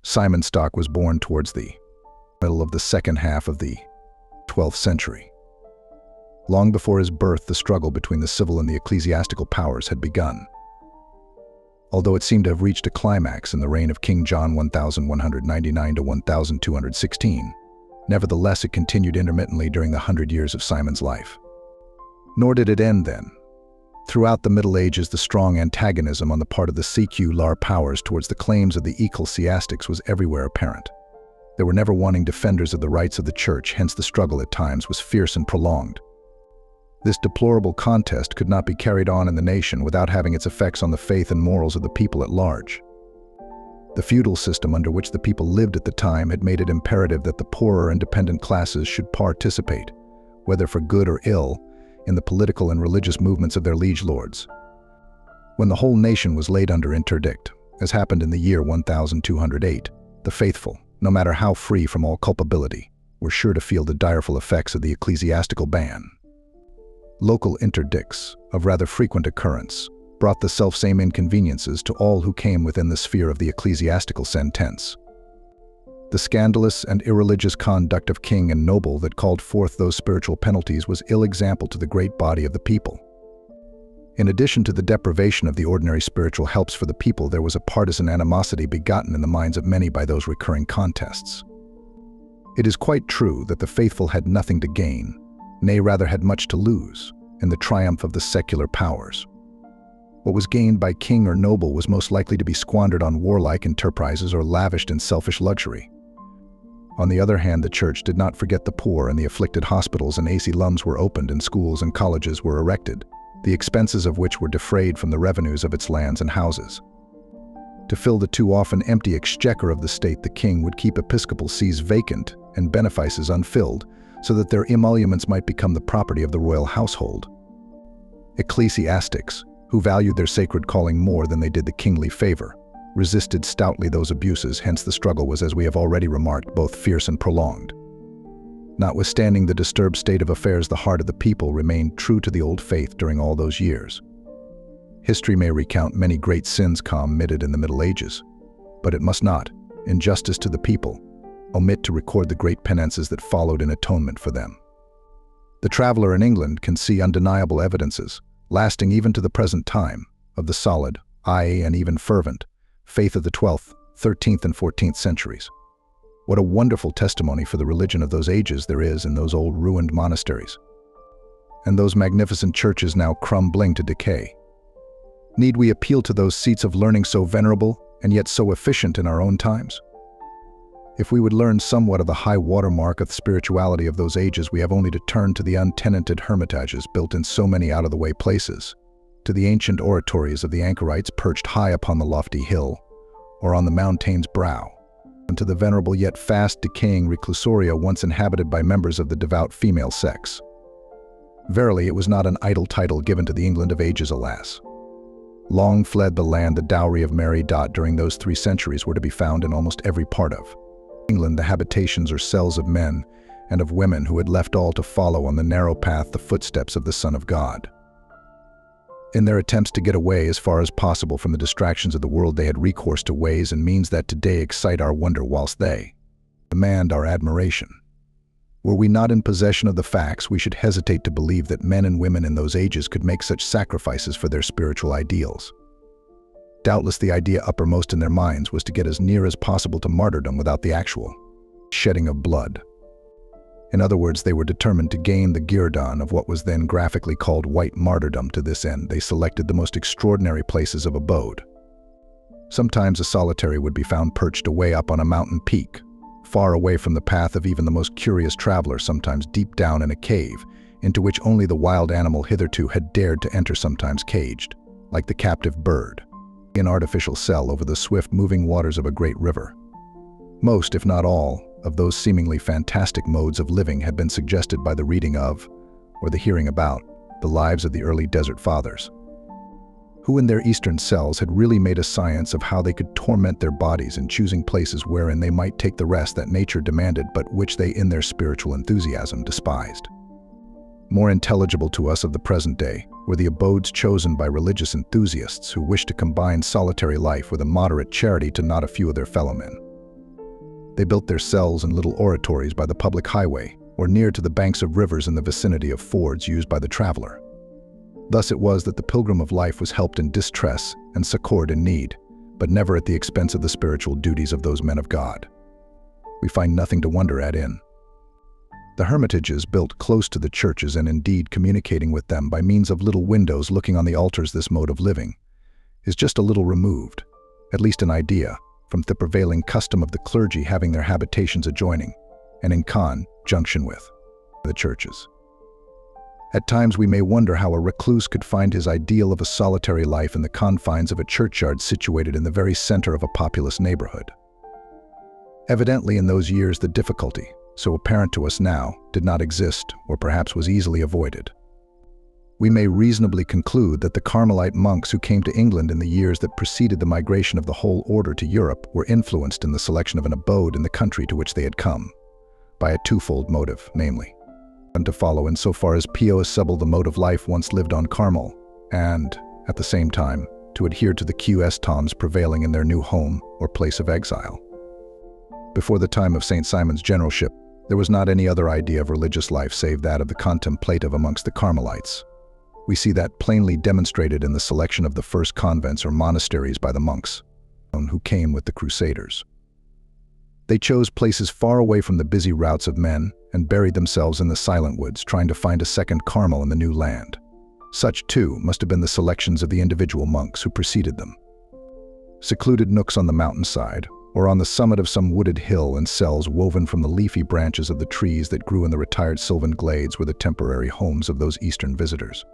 Simon Stock was born towards the middle of the second half of the 12th century. Long before his birth, the struggle between the civil and the ecclesiastical powers had begun. Although it seemed to have reached a climax in the reign of King John 1199 to 1216, nevertheless it continued intermittently during the 100 years of Simon's life. Nor did it end then. Throughout the Middle Ages, the strong antagonism on the part of the secular powers towards the claims of the ecclesiastics was everywhere apparent. They were never wanting defenders of the rights of the church, hence the struggle at times was fierce and prolonged. This deplorable contest could not be carried on in the nation without having its effects on the faith and morals of the people at large. The feudal system under which the people lived at the time had made it imperative that the poorer and dependent classes should participate, whether for good or ill, in the political and religious movements of their liege lords. When the whole nation was laid under interdict, as happened in the year 1208, the faithful, no matter how free from all culpability, were sure to feel the direful effects of the ecclesiastical ban. Local interdicts, of rather frequent occurrence, brought the selfsame inconveniences to all who came within the sphere of the ecclesiastical sentence. The scandalous and irreligious conduct of king and noble that called forth those spiritual penalties was ill example to the great body of the people. In addition to the deprivation of the ordinary spiritual helps for the people, there was a partisan animosity begotten in the minds of many by those recurring contests. It is quite true that the faithful had nothing to gain, nay, rather had much to lose, in the triumph of the secular powers. What was gained by king or noble was most likely to be squandered on warlike enterprises or lavished in selfish luxury. On the other hand, the church did not forget the poor, and the afflicted hospitals and asylums were opened and schools and colleges were erected, the expenses of which were defrayed from the revenues of its lands and houses. To fill the too often empty exchequer of the state, the king would keep episcopal sees vacant and benefices unfilled, so that their emoluments might become the property of the royal household. Ecclesiastics, who valued their sacred calling more than they did the kingly favor, resisted stoutly those abuses, hence the struggle was, as we have already remarked, both fierce and prolonged. Notwithstanding the disturbed state of affairs, the heart of the people remained true to the old faith during all those years. History may recount many great sins committed in the Middle Ages, but it must not, in justice to the people, omit to record the great penances that followed in atonement for them. The traveler in England can see undeniable evidences, lasting even to the present time, of the solid, aye, and even fervent, faith of the 12th, 13th, and 14th centuries. What a wonderful testimony for the religion of those ages there is in those old ruined monasteries, and those magnificent churches now crumbling to decay. Need we appeal to those seats of learning so venerable and yet so efficient in our own times? If we would learn somewhat of the high watermark of the spirituality of those ages, we have only to turn to the untenanted hermitages built in so many out-of-the-way places, to the ancient oratories of the anchorites perched high upon the lofty hill, or on the mountain's brow, and to the venerable yet fast-decaying reclusoria once inhabited by members of the devout female sex. Verily, it was not an idle title given to the England of ages, alas. Long fled the land, the dowry of Mary. During those 3 centuries were to be found in almost every part of England the habitations or cells of men and of women who had left all to follow on the narrow path the footsteps of the Son of God. In their attempts to get away as far as possible from the distractions of the world, they had recourse to ways and means that today excite our wonder whilst they demand our admiration. Were we not in possession of the facts, we should hesitate to believe that men and women in those ages could make such sacrifices for their spiritual ideals. Doubtless the idea uppermost in their minds was to get as near as possible to martyrdom without the actual shedding of blood. In other words, they were determined to gain the guerdon of what was then graphically called white martyrdom. To this end, they selected the most extraordinary places of abode. Sometimes a solitary would be found perched away up on a mountain peak, far away from the path of even the most curious traveler, sometimes deep down in a cave, into which only the wild animal hitherto had dared to enter, sometimes caged, like the captive bird, an artificial cell over the swift-moving waters of a great river. Most, if not all, of those seemingly fantastic modes of living had been suggested by the reading of, or the hearing about, the lives of the early desert fathers, who in their eastern cells had really made a science of how they could torment their bodies in choosing places wherein they might take the rest that nature demanded, but which they in their spiritual enthusiasm despised. More intelligible to us of the present day were the abodes chosen by religious enthusiasts who wished to combine solitary life with a moderate charity to not a few of their fellow men. They built their cells in little oratories by the public highway, or near to the banks of rivers in the vicinity of fords used by the traveler. Thus it was that the pilgrim of life was helped in distress and succored in need, but never at the expense of the spiritual duties of those men of God. We find nothing to wonder at in the hermitages built close to the churches, and indeed communicating with them by means of little windows looking on the altars. This mode of living is just a little removed, at least in idea, from the prevailing custom of the clergy having their habitations adjoining and in conjunction with the churches. At times we may wonder how a recluse could find his ideal of a solitary life in the confines of a churchyard situated in the very center of a populous neighborhood. Evidently in those years the difficulty, so apparent to us now, did not exist, or perhaps was easily avoided. We may reasonably conclude that the Carmelite monks who came to England in the years that preceded the migration of the whole order to Europe were influenced in the selection of an abode in the country to which they had come by a twofold motive, namely, and to follow insofar as pious the mode of life once lived on Carmel, and, at the same time, to adhere to the customs prevailing in their new home or place of exile. Before the time of St. Simon's generalship, there was not any other idea of religious life save that of the contemplative amongst the Carmelites. We see that plainly demonstrated in the selection of the first convents or monasteries by the monks, who came with the Crusaders. They chose places far away from the busy routes of men and buried themselves in the silent woods, trying to find a second Carmel in the new land. Such, too, must have been the selections of the individual monks who preceded them. Secluded nooks on the mountainside, or on the summit of some wooded hill, and cells woven from the leafy branches of the trees that grew in the retired sylvan glades were the temporary homes of those eastern visitors.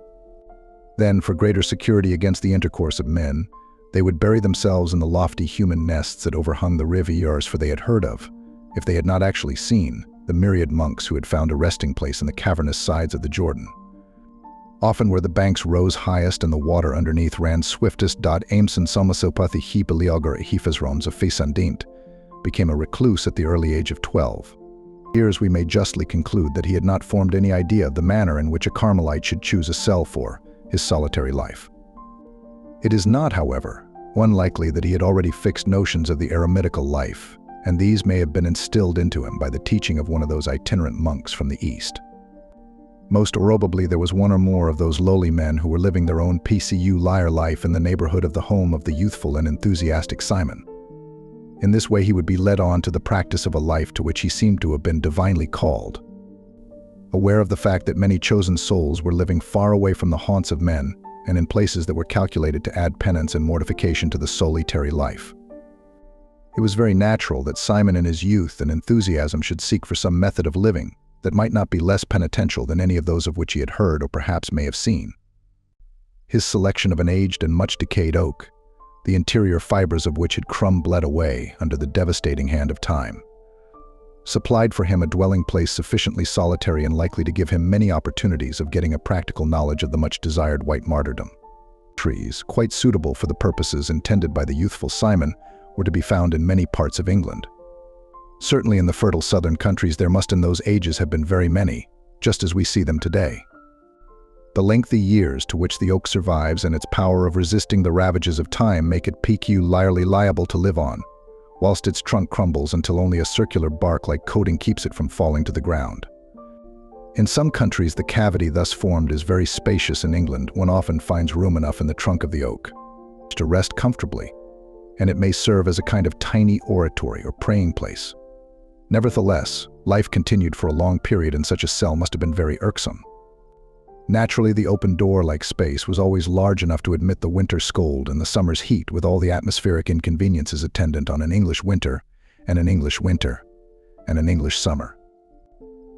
Then, for greater security against the intercourse of men, they would bury themselves in the lofty human nests that overhung the rivières, for they had heard of, if they had not actually seen, the myriad monks who had found a resting place in the cavernous sides of the Jordan. Often where the banks rose highest and the water underneath ran swiftest, Aimson Somasopathi Hipaliagar Hifasroms of Fesandint became a recluse at the early age of 12. Here we may justly conclude that he had not formed any idea of the manner in which a Carmelite should choose a cell for his solitary life. It is not, however, unlikely that he had already fixed notions of the eremitical life, and these may have been instilled into him by the teaching of one of those itinerant monks from the East. Most probably there was one or more of those lowly men who were living their own PCU lyre life in the neighborhood of the home of the youthful and enthusiastic Simon. In this way he would be led on to the practice of a life to which he seemed to have been divinely called. Aware of the fact that many chosen souls were living far away from the haunts of men and in places that were calculated to add penance and mortification to the solitary life, it was very natural that Simon in his youth and enthusiasm should seek for some method of living that might not be less penitential than any of those of which he had heard or perhaps may have seen. His selection of an aged and much decayed oak, the interior fibers of which had bled away under the devastating hand of time, supplied for him a dwelling place sufficiently solitary and likely to give him many opportunities of getting a practical knowledge of the much-desired white martyrdom. Trees, quite suitable for the purposes intended by the youthful Simon, were to be found in many parts of England. Certainly in the fertile southern countries there must in those ages have been very many, just as we see them today. The lengthy years to which the oak survives and its power of resisting the ravages of time make it peculiarly liable to live on, whilst its trunk crumbles until only a circular bark-like coating keeps it from falling to the ground. In some countries the cavity thus formed is very spacious. In England one often finds room enough in the trunk of the oak to rest comfortably, and it may serve as a kind of tiny oratory or praying place. Nevertheless, life continued for a long period in such a cell must have been very irksome. Naturally, the open door-like space was always large enough to admit the winter's cold and the summer's heat, with all the atmospheric inconveniences attendant on an English winter, and an English winter, and an English summer.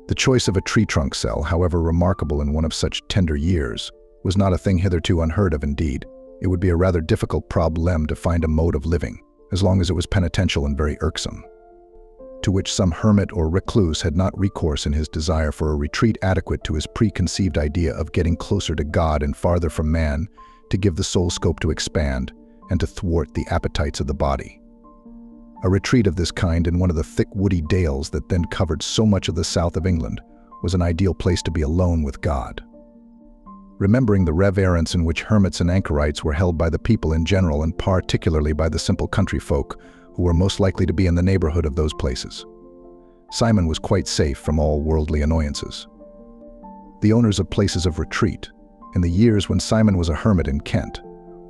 The choice of a tree-trunk cell, however remarkable in one of such tender years, was not a thing hitherto unheard of. Indeed, it would be a rather difficult problem to find a mode of living, as long as it was penitential and very irksome, to which some hermit or recluse had not recourse in his desire for a retreat adequate to his preconceived idea of getting closer to God and farther from man, to give the soul scope to expand and to thwart the appetites of the body. A retreat of this kind in one of the thick woody dales that then covered so much of the south of England was an ideal place to be alone with God. Remembering the reverence in which hermits and anchorites were held by the people in general and particularly by the simple country folk, who were most likely to be in the neighborhood of those places. Simon was quite safe from all worldly annoyances. The owners of places of retreat, in the years when Simon was a hermit in Kent,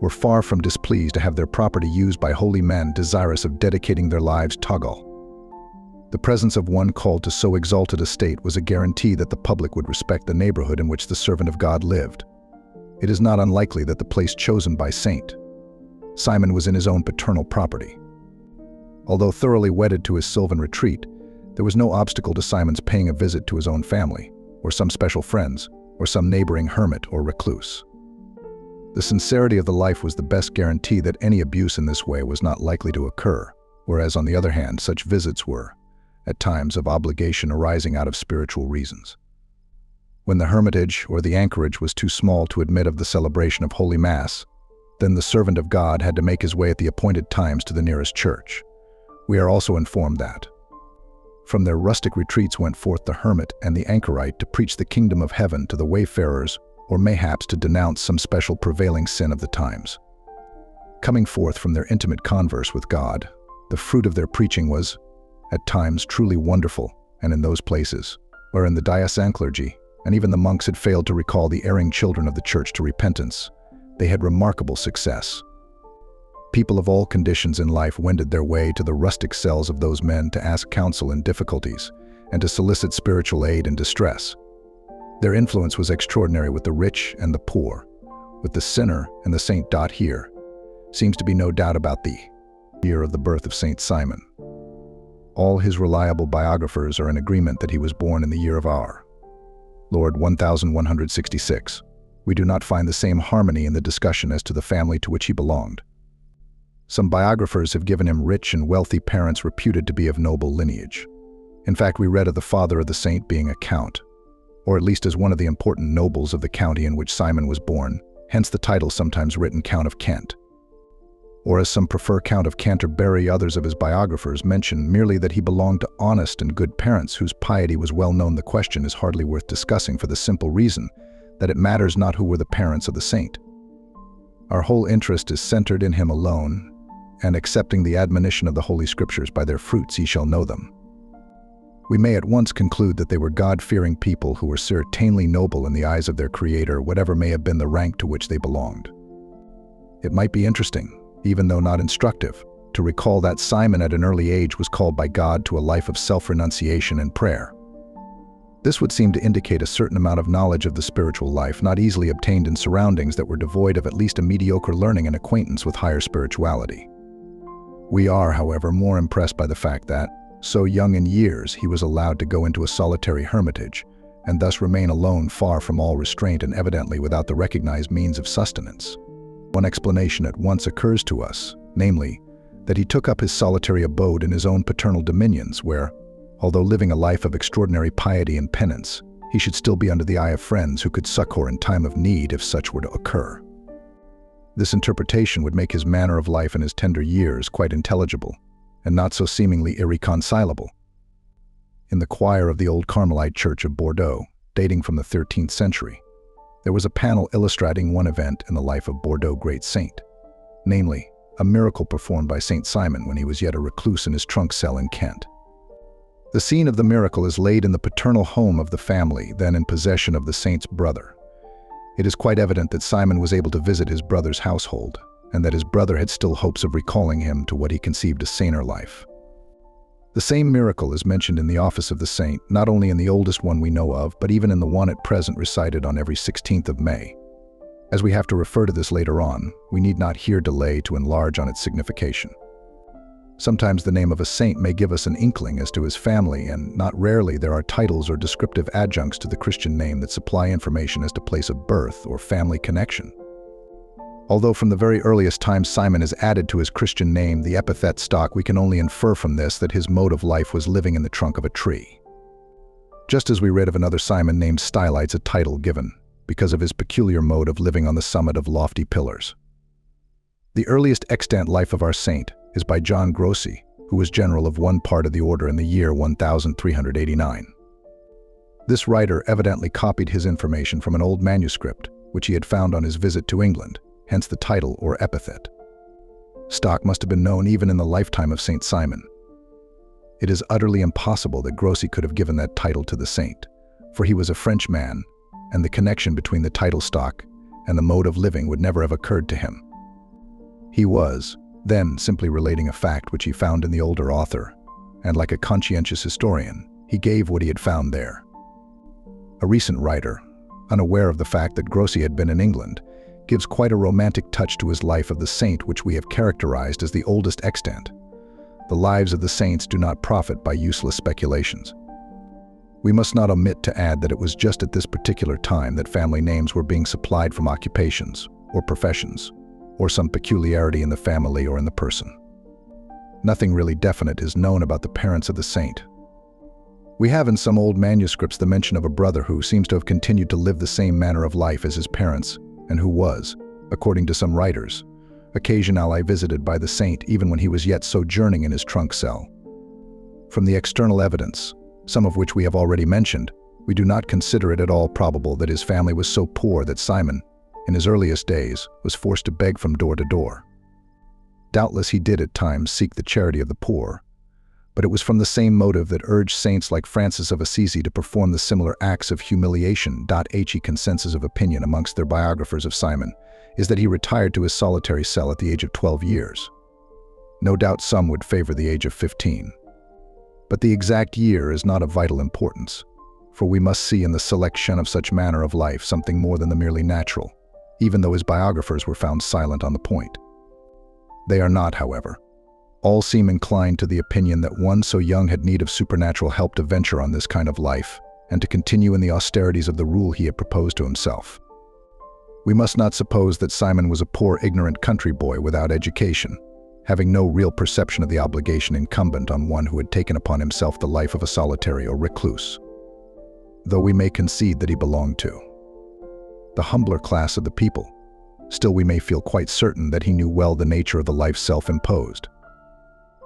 were far from displeased to have their property used by holy men desirous of dedicating their lives to God. The presence of one called to so exalted a state was a guarantee that the public would respect the neighborhood in which the servant of God lived. It is not unlikely that the place chosen by Saint Simon was in his own paternal property. Although thoroughly wedded to his sylvan retreat, there was no obstacle to Simon's paying a visit to his own family, or some special friends, or some neighboring hermit or recluse. The sincerity of the life was the best guarantee that any abuse in this way was not likely to occur, whereas on the other hand, such visits were, at times, of obligation arising out of spiritual reasons. When the hermitage or the anchorage was too small to admit of the celebration of Holy Mass, then the servant of God had to make his way at the appointed times to the nearest church. We are also informed that from their rustic retreats went forth the hermit and the anchorite to preach the kingdom of heaven to the wayfarers, or mayhaps to denounce some special prevailing sin of the times. Coming forth from their intimate converse with God, the fruit of their preaching was, at times, truly wonderful, and in those places, wherein the diocesan clergy, and even the monks had failed to recall the erring children of the church to repentance, they had remarkable success. People of all conditions in life wended their way to the rustic cells of those men to ask counsel in difficulties and to solicit spiritual aid in distress. Their influence was extraordinary with the rich and the poor, with the sinner and the saint. Here seems to be no doubt about the year of the birth of Saint Simon. All his reliable biographers are in agreement that he was born in the year of our Lord 1166. We do not find the same harmony in the discussion as to the family to which he belonged. Some biographers have given him rich and wealthy parents reputed to be of noble lineage. In fact, we read of the father of the saint being a count, or at least as one of the important nobles of the county in which Simon was born, hence the title sometimes written Count of Kent. Or as some prefer Count of Canterbury, others of his biographers mention merely that he belonged to honest and good parents whose piety was well known. The question is hardly worth discussing for the simple reason that it matters not who were the parents of the saint. Our whole interest is centered in him alone, and accepting the admonition of the Holy Scriptures, by their fruits ye shall know them. We may at once conclude that they were God-fearing people who were certainly noble in the eyes of their Creator, whatever may have been the rank to which they belonged. It might be interesting, even though not instructive, to recall that Simon at an early age was called by God to a life of self-renunciation and prayer. This would seem to indicate a certain amount of knowledge of the spiritual life not easily obtained in surroundings that were devoid of at least a mediocre learning and acquaintance with higher spirituality. We are, however, more impressed by the fact that, so young in years, he was allowed to go into a solitary hermitage, and thus remain alone, far from all restraint and evidently without the recognized means of sustenance. One explanation at once occurs to us, namely, that he took up his solitary abode in his own paternal dominions, where, although living a life of extraordinary piety and penance, he should still be under the eye of friends who could succor in time of need if such were to occur. This interpretation would make his manner of life in his tender years quite intelligible, and not so seemingly irreconcilable. In the choir of the old Carmelite church of Bordeaux, dating from the 13th century, there was a panel illustrating one event in the life of Bordeaux' great saint, namely, a miracle performed by Saint Simon when he was yet a recluse in his trunk cell in Kent. The scene of the miracle is laid in the paternal home of the family, then in possession of the saint's brother. It is quite evident that Simon was able to visit his brother's household, and that his brother had still hopes of recalling him to what he conceived a saner life. The same miracle is mentioned in the office of the saint, not only in the oldest one we know of, but even in the one at present recited on every 16th of May. As we have to refer to this later on, we need not here delay to enlarge on its signification. Sometimes the name of a saint may give us an inkling as to his family, and not rarely there are titles or descriptive adjuncts to the Christian name that supply information as to place of birth or family connection. Although from the very earliest times Simon is added to his Christian name, the epithet stock, we can only infer from this that his mode of life was living in the trunk of a tree. Just as we read of another Simon named Stylites, a title given because of his peculiar mode of living on the summit of lofty pillars. The earliest extant life of our saint is by John Grossi, who was general of one part of the order in the year 1389. This writer evidently copied his information from an old manuscript which he had found on his visit to England, hence the title or epithet. Stock must have been known even in the lifetime of Saint Simon. It is utterly impossible that Grossi could have given that title to the saint, for he was a French man, and the connection between the title stock and the mode of living would never have occurred to him. He was, then, simply relating a fact which he found in the older author, and like a conscientious historian, he gave what he had found there. A recent writer, unaware of the fact that Grossi had been in England, gives quite a romantic touch to his life of the saint, which we have characterized as the oldest extant. The lives of the saints do not profit by useless speculations. We must not omit to add that it was just at this particular time that family names were being supplied from occupations, or professions, or some peculiarity in the family or in the person. Nothing really definite is known about the parents of the saint. We have in some old manuscripts the mention of a brother who seems to have continued to live the same manner of life as his parents, and who was, according to some writers, occasionally visited by the saint even when he was yet sojourning in his trunk cell. From the external evidence, some of which we have already mentioned, we do not consider it at all probable that his family was so poor that Simon, in his earliest days, was forced to beg from door to door. Doubtless he did at times seek the charity of the poor, but it was from the same motive that urged saints like Francis of Assisi to perform the similar acts of humiliation. He consensus of opinion amongst their biographers of Simon is that he retired to his solitary cell at the age of 12 years. No doubt some would favor the age of 15. But the exact year is not of vital importance, for we must see in the selection of such manner of life something more than the merely natural, even though his biographers were found silent on the point. They are not, however. All seem inclined to the opinion that one so young had need of supernatural help to venture on this kind of life, and to continue in the austerities of the rule he had proposed to himself. We must not suppose that Simon was a poor, ignorant country boy without education, having no real perception of the obligation incumbent on one who had taken upon himself the life of a solitary or recluse, though we may concede that he belonged to the humbler class of the people. Still, we may feel quite certain that he knew well the nature of the life self-imposed.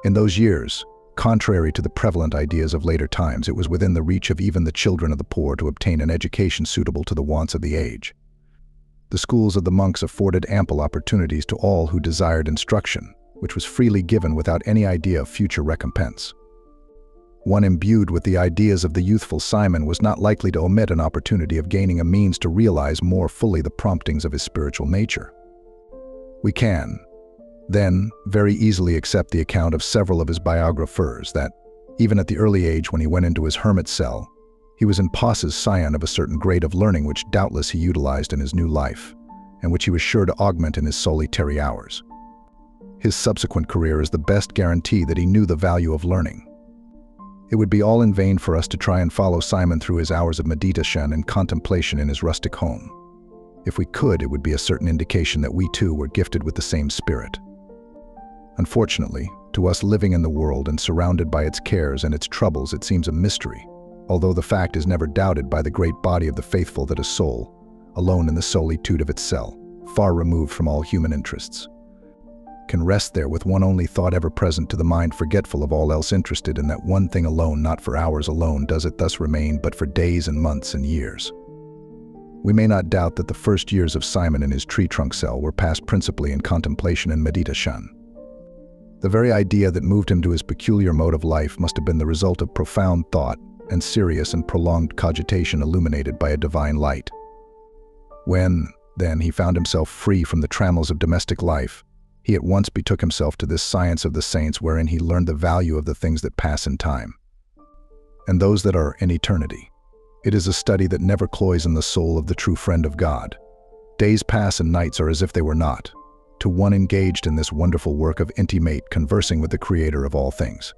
In those years, contrary to the prevalent ideas of later times, it was within the reach of even the children of the poor to obtain an education suitable to the wants of the age. The schools of the monks afforded ample opportunities to all who desired instruction, which was freely given without any idea of future recompense. One imbued with the ideas of the youthful Simon was not likely to omit an opportunity of gaining a means to realize more fully the promptings of his spiritual nature. We can, then, very easily accept the account of several of his biographers that, even at the early age when he went into his hermit cell, he was in posses scion of a certain grade of learning which doubtless he utilized in his new life, and which he was sure to augment in his solitary hours. His subsequent career is the best guarantee that he knew the value of learning. It would be all in vain for us to try and follow Simon through his hours of meditation and contemplation in his rustic home. If we could, it would be a certain indication that we too were gifted with the same spirit. Unfortunately, to us living in the world and surrounded by its cares and its troubles, it seems a mystery, although the fact is never doubted by the great body of the faithful that a soul, alone in the solitude of its cell, far removed from all human interests, can rest there with one only thought ever present to the mind, forgetful of all else, interested in that one thing alone. Not for hours alone does it thus remain, but for days and months and years. We may not doubt that the first years of Simon in his tree trunk cell were passed principally in contemplation and meditation. The very idea that moved him to his peculiar mode of life must have been the result of profound thought and serious and prolonged cogitation illuminated by a divine light. When, then, he found himself free from the trammels of domestic life, he at once betook himself to this science of the saints, wherein he learned the value of the things that pass in time, and those that are in eternity. It is a study that never cloys in the soul of the true friend of God. Days pass and nights are as if they were not, to one engaged in this wonderful work of intimate conversing with the Creator of all things.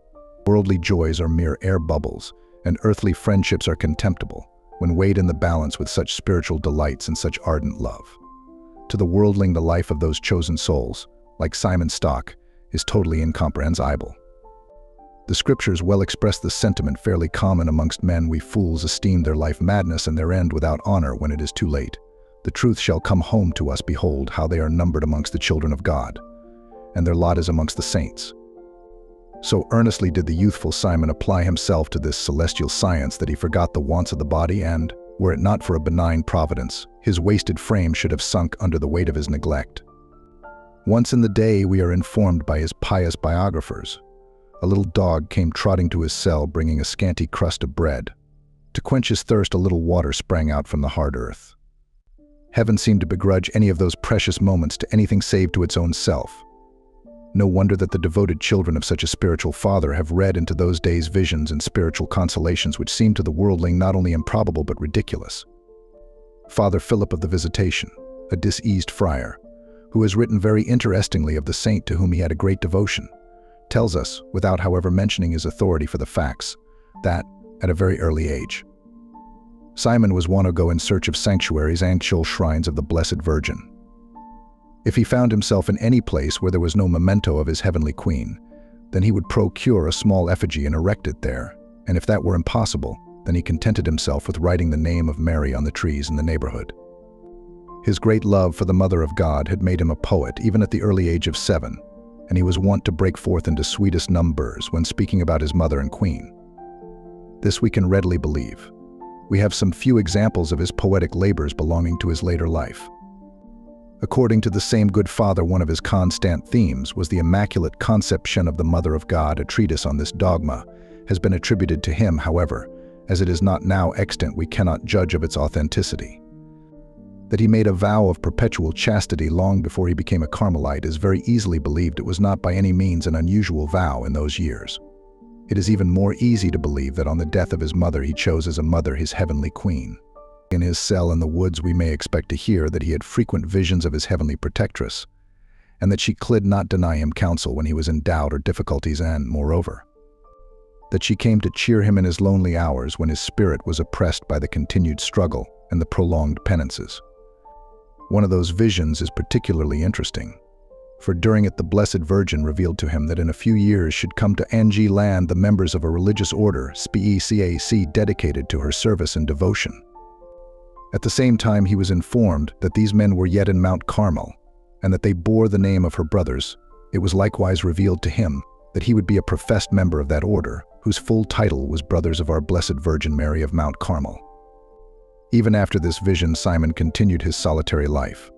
Worldly joys are mere air bubbles, and earthly friendships are contemptible, when weighed in the balance with such spiritual delights and such ardent love. To the worldling, the life of those chosen souls, like Simon Stock, is totally incomprehensible. The Scriptures well express the sentiment fairly common amongst men: we fools esteem their life madness and their end without honor when it is too late. The truth shall come home to us, behold how they are numbered amongst the children of God, and their lot is amongst the saints. So earnestly did the youthful Simon apply himself to this celestial science that he forgot the wants of the body, and, were it not for a benign providence, his wasted frame should have sunk under the weight of his neglect. Once in the day, we are informed by his pious biographers, a little dog came trotting to his cell bringing a scanty crust of bread. To quench his thirst, a little water sprang out from the hard earth. Heaven seemed to begrudge any of those precious moments to anything save to its own self. No wonder that the devoted children of such a spiritual father have read into those days visions and spiritual consolations which seem to the worldling not only improbable but ridiculous. Father Philip of the Visitation, a diseased friar, who has written very interestingly of the saint to whom he had a great devotion, tells us, without however mentioning his authority for the facts, that, at a very early age, Simon was wont to go in search of sanctuaries and actual shrines of the Blessed Virgin. If he found himself in any place where there was no memento of his heavenly queen, then he would procure a small effigy and erect it there, and if that were impossible, then he contented himself with writing the name of Mary on the trees in the neighborhood. His great love for the Mother of God had made him a poet even at the early age of 7, and he was wont to break forth into sweetest numbers when speaking about his mother and queen. This we can readily believe. We have some few examples of his poetic labors belonging to his later life. According to the same good father, one of his constant themes was the Immaculate Conception of the Mother of God. A treatise on this dogma has been attributed to him, however, as it is not now extant, we cannot judge of its authenticity. That he made a vow of perpetual chastity long before he became a Carmelite is very easily believed. It was not by any means an unusual vow in those years. It is even more easy to believe that on the death of his mother he chose as a mother his heavenly queen. In his cell in the woods we may expect to hear that he had frequent visions of his heavenly protectress, and that she could not deny him counsel when he was in doubt or difficulties, and, moreover, that she came to cheer him in his lonely hours when his spirit was oppressed by the continued struggle and the prolonged penances. One of those visions is particularly interesting, for during it the Blessed Virgin revealed to him that in a few years should come to Angie land the members of a religious order, SPECAC, dedicated to her service and devotion. At the same time he was informed that these men were yet in Mount Carmel, and that they bore the name of her brothers. It was likewise revealed to him that he would be a professed member of that order, whose full title was Brothers of Our Blessed Virgin Mary of Mount Carmel. Even after this vision, Simon continued his solitary life.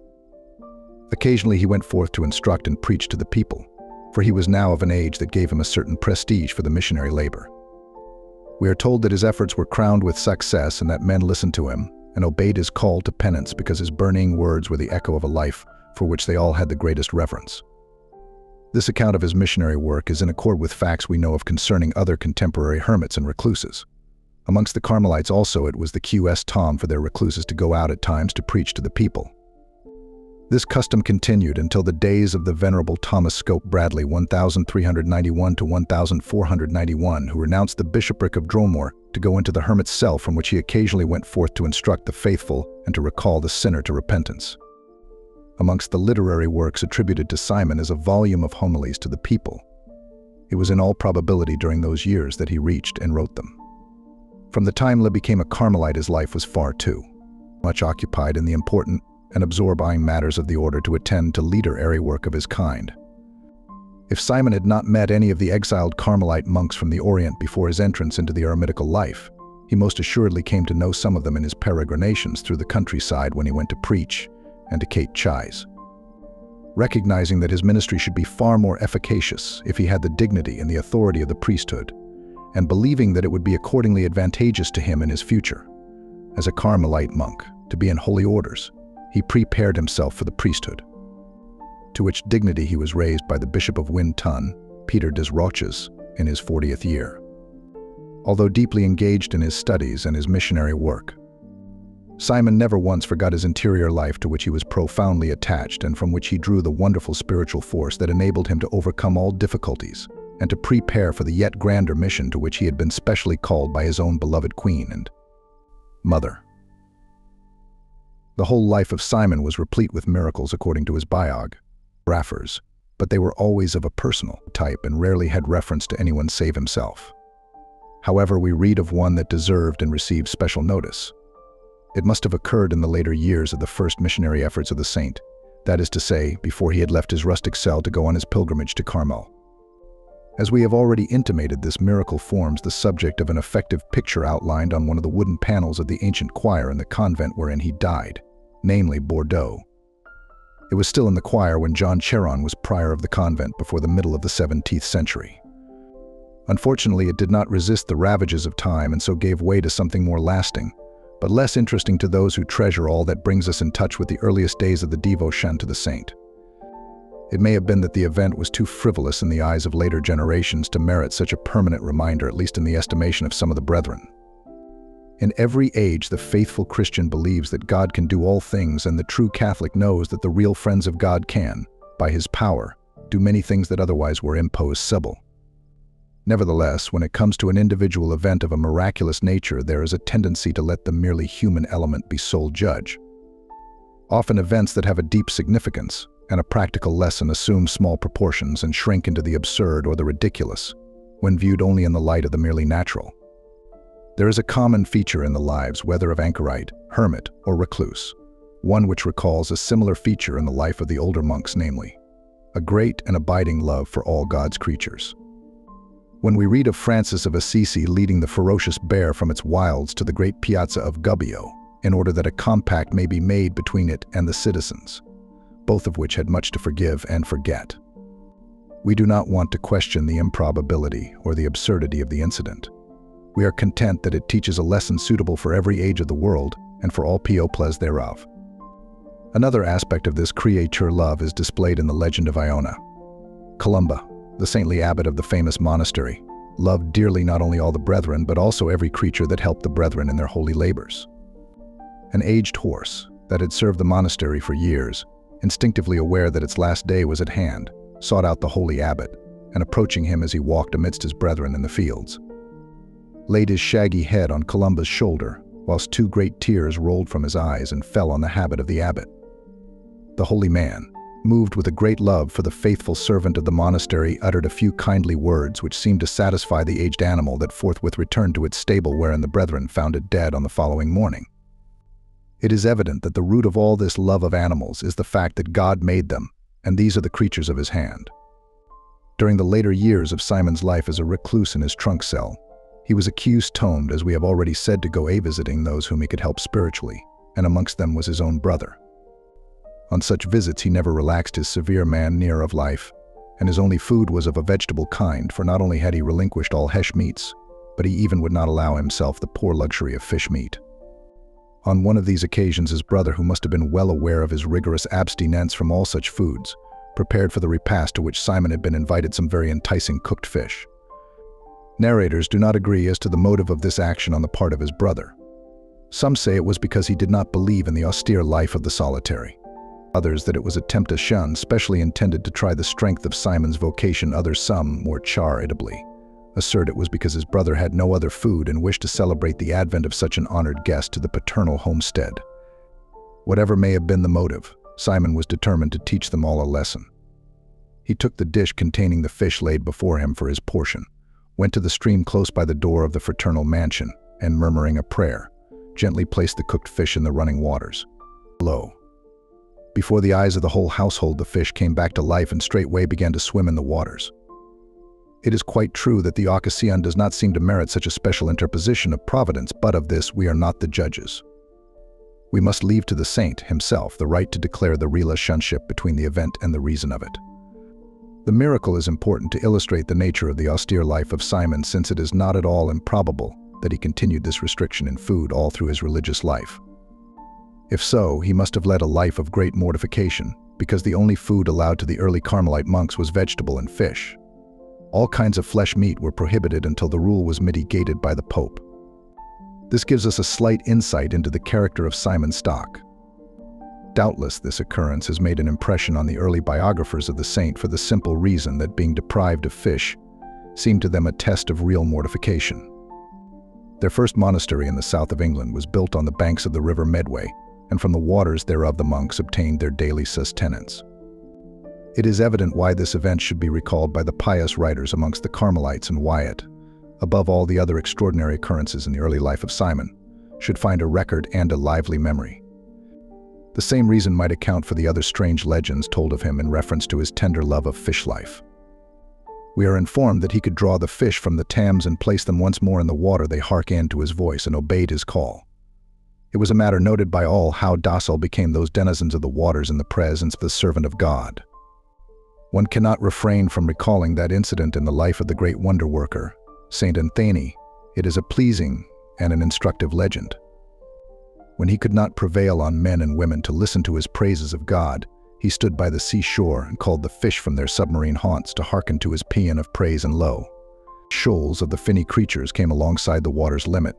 Occasionally he went forth to instruct and preach to the people, for he was now of an age that gave him a certain prestige for the missionary labor. We are told that his efforts were crowned with success and that men listened to him and obeyed his call to penance because his burning words were the echo of a life for which they all had the greatest reverence. This account of his missionary work is in accord with facts we know of concerning other contemporary hermits and recluses. Amongst the Carmelites also it was the custom for their recluses to go out at times to preach to the people. This custom continued until the days of the Venerable Thomas Scope Bradley 1391 to 1491, who renounced the bishopric of Dromore to go into the hermit's cell, from which he occasionally went forth to instruct the faithful and to recall the sinner to repentance. Amongst the literary works attributed to Simon is a volume of homilies to the people. It was in all probability during those years that he reached and wrote them. From the time he became a Carmelite, his life was far too much occupied in the important and absorbing matters of the order to attend to literary work of his kind. If Simon had not met any of the exiled Carmelite monks from the Orient before his entrance into the eremitical life, he most assuredly came to know some of them in his peregrinations through the countryside when he went to preach and to Kate Chise. Recognizing that his ministry should be far more efficacious if he had the dignity and the authority of the priesthood, and believing that it would be accordingly advantageous to him in his future, as a Carmelite monk, to be in holy orders, he prepared himself for the priesthood, to which dignity he was raised by the Bishop of Win Tun, Peter des Roches, in his 40th year. Although deeply engaged in his studies and his missionary work, Simon never once forgot his interior life, to which he was profoundly attached and from which he drew the wonderful spiritual force that enabled him to overcome all difficulties and to prepare for the yet grander mission to which he had been specially called by his own beloved queen and mother. The whole life of Simon was replete with miracles according to his biographers, but they were always of a personal type and rarely had reference to anyone save himself. However, we read of one that deserved and received special notice. It must have occurred in the later years of the first missionary efforts of the saint, that is to say, before he had left his rustic cell to go on his pilgrimage to Carmel. As we have already intimated, this miracle forms the subject of an effective picture outlined on one of the wooden panels of the ancient choir in the convent wherein he died, namely Bordeaux. It was still in the choir when John Cheron was prior of the convent before the middle of the 17th century. Unfortunately, it did not resist the ravages of time and so gave way to something more lasting, but less interesting to those who treasure all that brings us in touch with the earliest days of the devotion to the saint. It may have been that the event was too frivolous in the eyes of later generations to merit such a permanent reminder, at least in the estimation of some of the brethren. In every age, the faithful Christian believes that God can do all things, and the true Catholic knows that the real friends of God can, by His power, do many things that otherwise were impossible. Nevertheless, when it comes to an individual event of a miraculous nature, there is a tendency to let the merely human element be sole judge. Often events that have a deep significance and a practical lesson assume small proportions and shrink into the absurd or the ridiculous, when viewed only in the light of the merely natural. There is a common feature in the lives, whether of anchorite, hermit, or recluse, one which recalls a similar feature in the life of the older monks, namely, a great and abiding love for all God's creatures. When we read of Francis of Assisi leading the ferocious bear from its wilds to the great piazza of Gubbio, in order that a compact may be made between it and the citizens, both of which had much to forgive and forget, we do not want to question the improbability or the absurdity of the incident. We are content that it teaches a lesson suitable for every age of the world and for all peoples thereof. Another aspect of this creature love is displayed in the legend of Iona. Columba, the saintly abbot of the famous monastery, loved dearly not only all the brethren but also every creature that helped the brethren in their holy labors. An aged horse that had served the monastery for years, instinctively aware that its last day was at hand, sought out the holy abbot, and approaching him as he walked amidst his brethren in the fields, laid his shaggy head on Columba's shoulder, whilst two great tears rolled from his eyes and fell on the habit of the abbot. The holy man, moved with a great love for the faithful servant of the monastery, uttered a few kindly words which seemed to satisfy the aged animal, that forthwith returned to its stable, wherein the brethren found it dead on the following morning. It is evident that the root of all this love of animals is the fact that God made them, and these are the creatures of His hand. During the later years of Simon's life as a recluse in his trunk cell, he was accustomed, as we have already said, to go visiting those whom he could help spiritually, and amongst them was his own brother. On such visits he never relaxed his severe mannere of life, and his only food was of a vegetable kind, for not only had he relinquished all hesh meats, but he even would not allow himself the poor luxury of fish meat. On one of these occasions his brother, who must have been well aware of his rigorous abstinence from all such foods, prepared for the repast to which Simon had been invited some very enticing cooked fish. Narrators do not agree as to the motive of this action on the part of his brother. Some say it was because he did not believe in the austere life of the solitary. Others that it was a temptation specially intended to try the strength of Simon's vocation. Others, some more charitably, assert it was because his brother had no other food and wished to celebrate the advent of such an honored guest to the paternal homestead. Whatever may have been the motive, Simon was determined to teach them all a lesson. He took the dish containing the fish laid before him for his portion, went to the stream close by the door of the fraternal mansion, and murmuring a prayer, gently placed the cooked fish in the running waters. Lo! Before the eyes of the whole household the fish came back to life and straightway began to swim in the waters. It is quite true that the occasion does not seem to merit such a special interposition of providence, but of this we are not the judges. We must leave to the saint himself the right to declare the relationship between the event and the reason of it. The miracle is important to illustrate the nature of the austere life of Simon, since it is not at all improbable that he continued this restriction in food all through his religious life. If so, he must have led a life of great mortification, because the only food allowed to the early Carmelite monks was vegetable and fish. All kinds of flesh meat were prohibited until the rule was mitigated by the Pope. This gives us a slight insight into the character of Simon Stock. Doubtless this occurrence has made an impression on the early biographers of the saint, for the simple reason that being deprived of fish seemed to them a test of real mortification. Their first monastery in the south of England was built on the banks of the river Medway, and from the waters thereof the monks obtained their daily sustenance. It is evident why this event should be recalled by the pious writers amongst the Carmelites, and why it, above all the other extraordinary occurrences in the early life of Simon, should find a record and a lively memory. The same reason might account for the other strange legends told of him in reference to his tender love of fish life. We are informed that he could draw the fish from the Thames and place them once more in the water. They hearkened to his voice and obeyed his call. It was a matter noted by all how docile became those denizens of the waters in the presence of the servant of God. One cannot refrain from recalling that incident in the life of the great wonder worker, Saint Anthony. It is a pleasing and an instructive legend. When he could not prevail on men and women to listen to his praises of God, he stood by the seashore and called the fish from their submarine haunts to hearken to his paean of praise, and lo, shoals of the finny creatures came alongside the water's limit,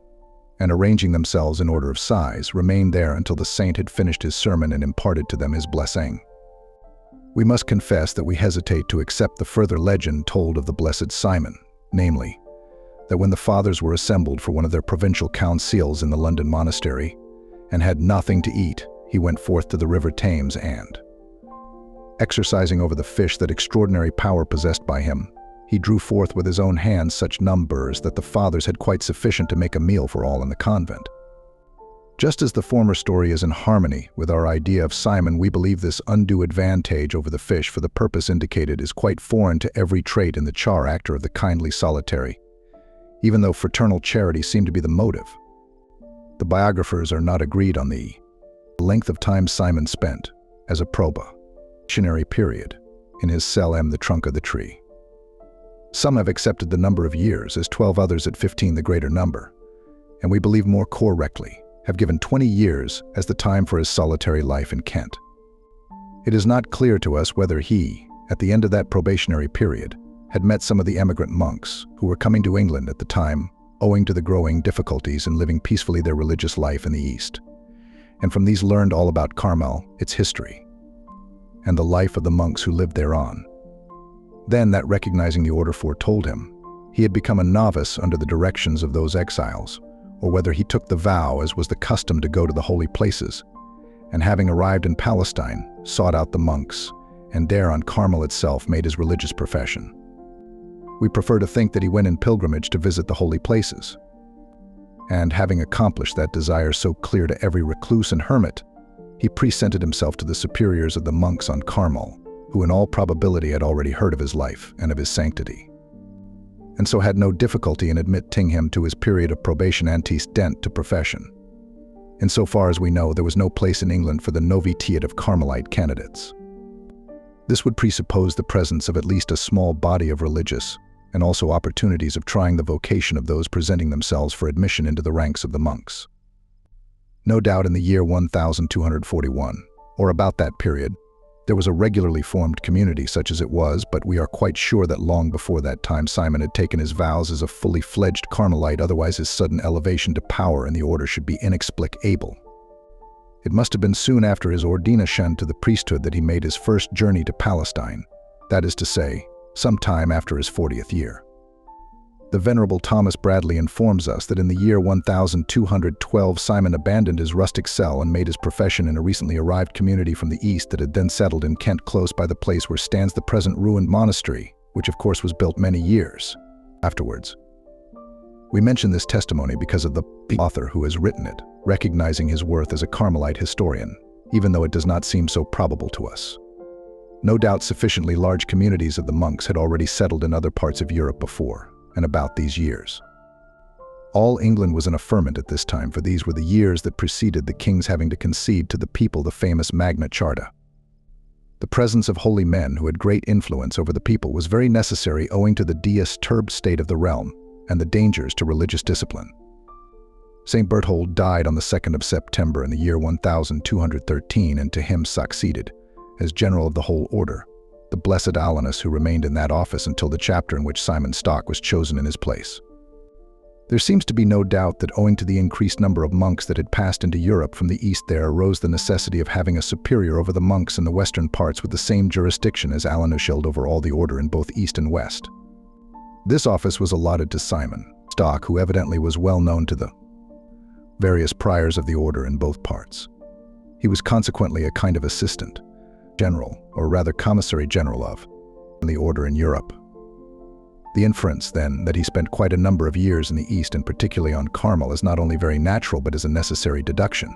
and arranging themselves in order of size, remained there until the saint had finished his sermon and imparted to them his blessing. We must confess that we hesitate to accept the further legend told of the blessed Simon, namely, that when the fathers were assembled for one of their provincial councils in the London monastery, and had nothing to eat, he went forth to the river Thames and, exercising over the fish that extraordinary power possessed by him, he drew forth with his own hands such numbers that the fathers had quite sufficient to make a meal for all in the convent. Just as the former story is in harmony with our idea of Simon, we believe this undue advantage over the fish for the purpose indicated is quite foreign to every trait in the character of the kindly solitary, even though fraternal charity seemed to be the motive. The biographers are not agreed on the length of time Simon spent, as a probationary period, in his cell the trunk of the tree. Some have accepted the number of years as 12, others at 15, the greater number, and we believe more correctly have given 20 years as the time for his solitary life in Kent. It is not clear to us whether he, at the end of that probationary period, had met some of the emigrant monks who were coming to England at the time owing to the growing difficulties in living peacefully their religious life in the East, and from these learned all about Carmel, its history, and the life of the monks who lived thereon. Then that recognizing the order foretold him, he had become a novice under the directions of those exiles, or whether he took the vow as was the custom to go to the holy places, and having arrived in Palestine, sought out the monks, and there on Carmel itself made his religious profession. We prefer to think that he went in pilgrimage to visit the holy places, and having accomplished that desire so clear to every recluse and hermit, he presented himself to the superiors of the monks on Carmel, who in all probability had already heard of his life and of his sanctity, and so had no difficulty in admitting him to his period of probation antecedent to profession. In so far as we know, there was no place in England for the novitiate of Carmelite candidates. This would presuppose the presence of at least a small body of religious, and also opportunities of trying the vocation of those presenting themselves for admission into the ranks of the monks. No doubt in the year 1241, or about that period, there was a regularly formed community such as it was, but we are quite sure that long before that time Simon had taken his vows as a fully fledged Carmelite, otherwise his sudden elevation to power in the order should be inexplicable. It must have been soon after his ordination to the priesthood that he made his first journey to Palestine, that is to say, some time after his 40th year. The Venerable Thomas Bradley informs us that in the year 1212 Simon abandoned his rustic cell and made his profession in a recently arrived community from the east that had then settled in Kent close by the place where stands the present ruined monastery, which of course was built many years afterwards. We mention this testimony because of the author who has written it, recognizing his worth as a Carmelite historian, even though it does not seem so probable to us. No doubt sufficiently large communities of the monks had already settled in other parts of Europe before and about these years. All England was in a ferment at this time, for these were the years that preceded the king's having to concede to the people the famous Magna Charta. The presence of holy men who had great influence over the people was very necessary owing to the disturbed state of the realm and the dangers to religious discipline. St. Berthold died on the 2nd of September in the year 1213, and to him succeeded, as general of the whole order, the blessed Holiness, who remained in that office until the chapter in which Simon Stock was chosen in his place. There seems to be no doubt that owing to the increased number of monks that had passed into Europe from the east, there arose the necessity of having a superior over the monks in the western parts with the same jurisdiction as Holiness held over all the order in both east and west. This office was allotted to Simon Stock, who evidently was well known to the various priors of the order in both parts. He was consequently a kind of assistant general, or rather commissary general of the order in Europe. The inference, then, that he spent quite a number of years in the East, and particularly on Carmel, is not only very natural but is a necessary deduction.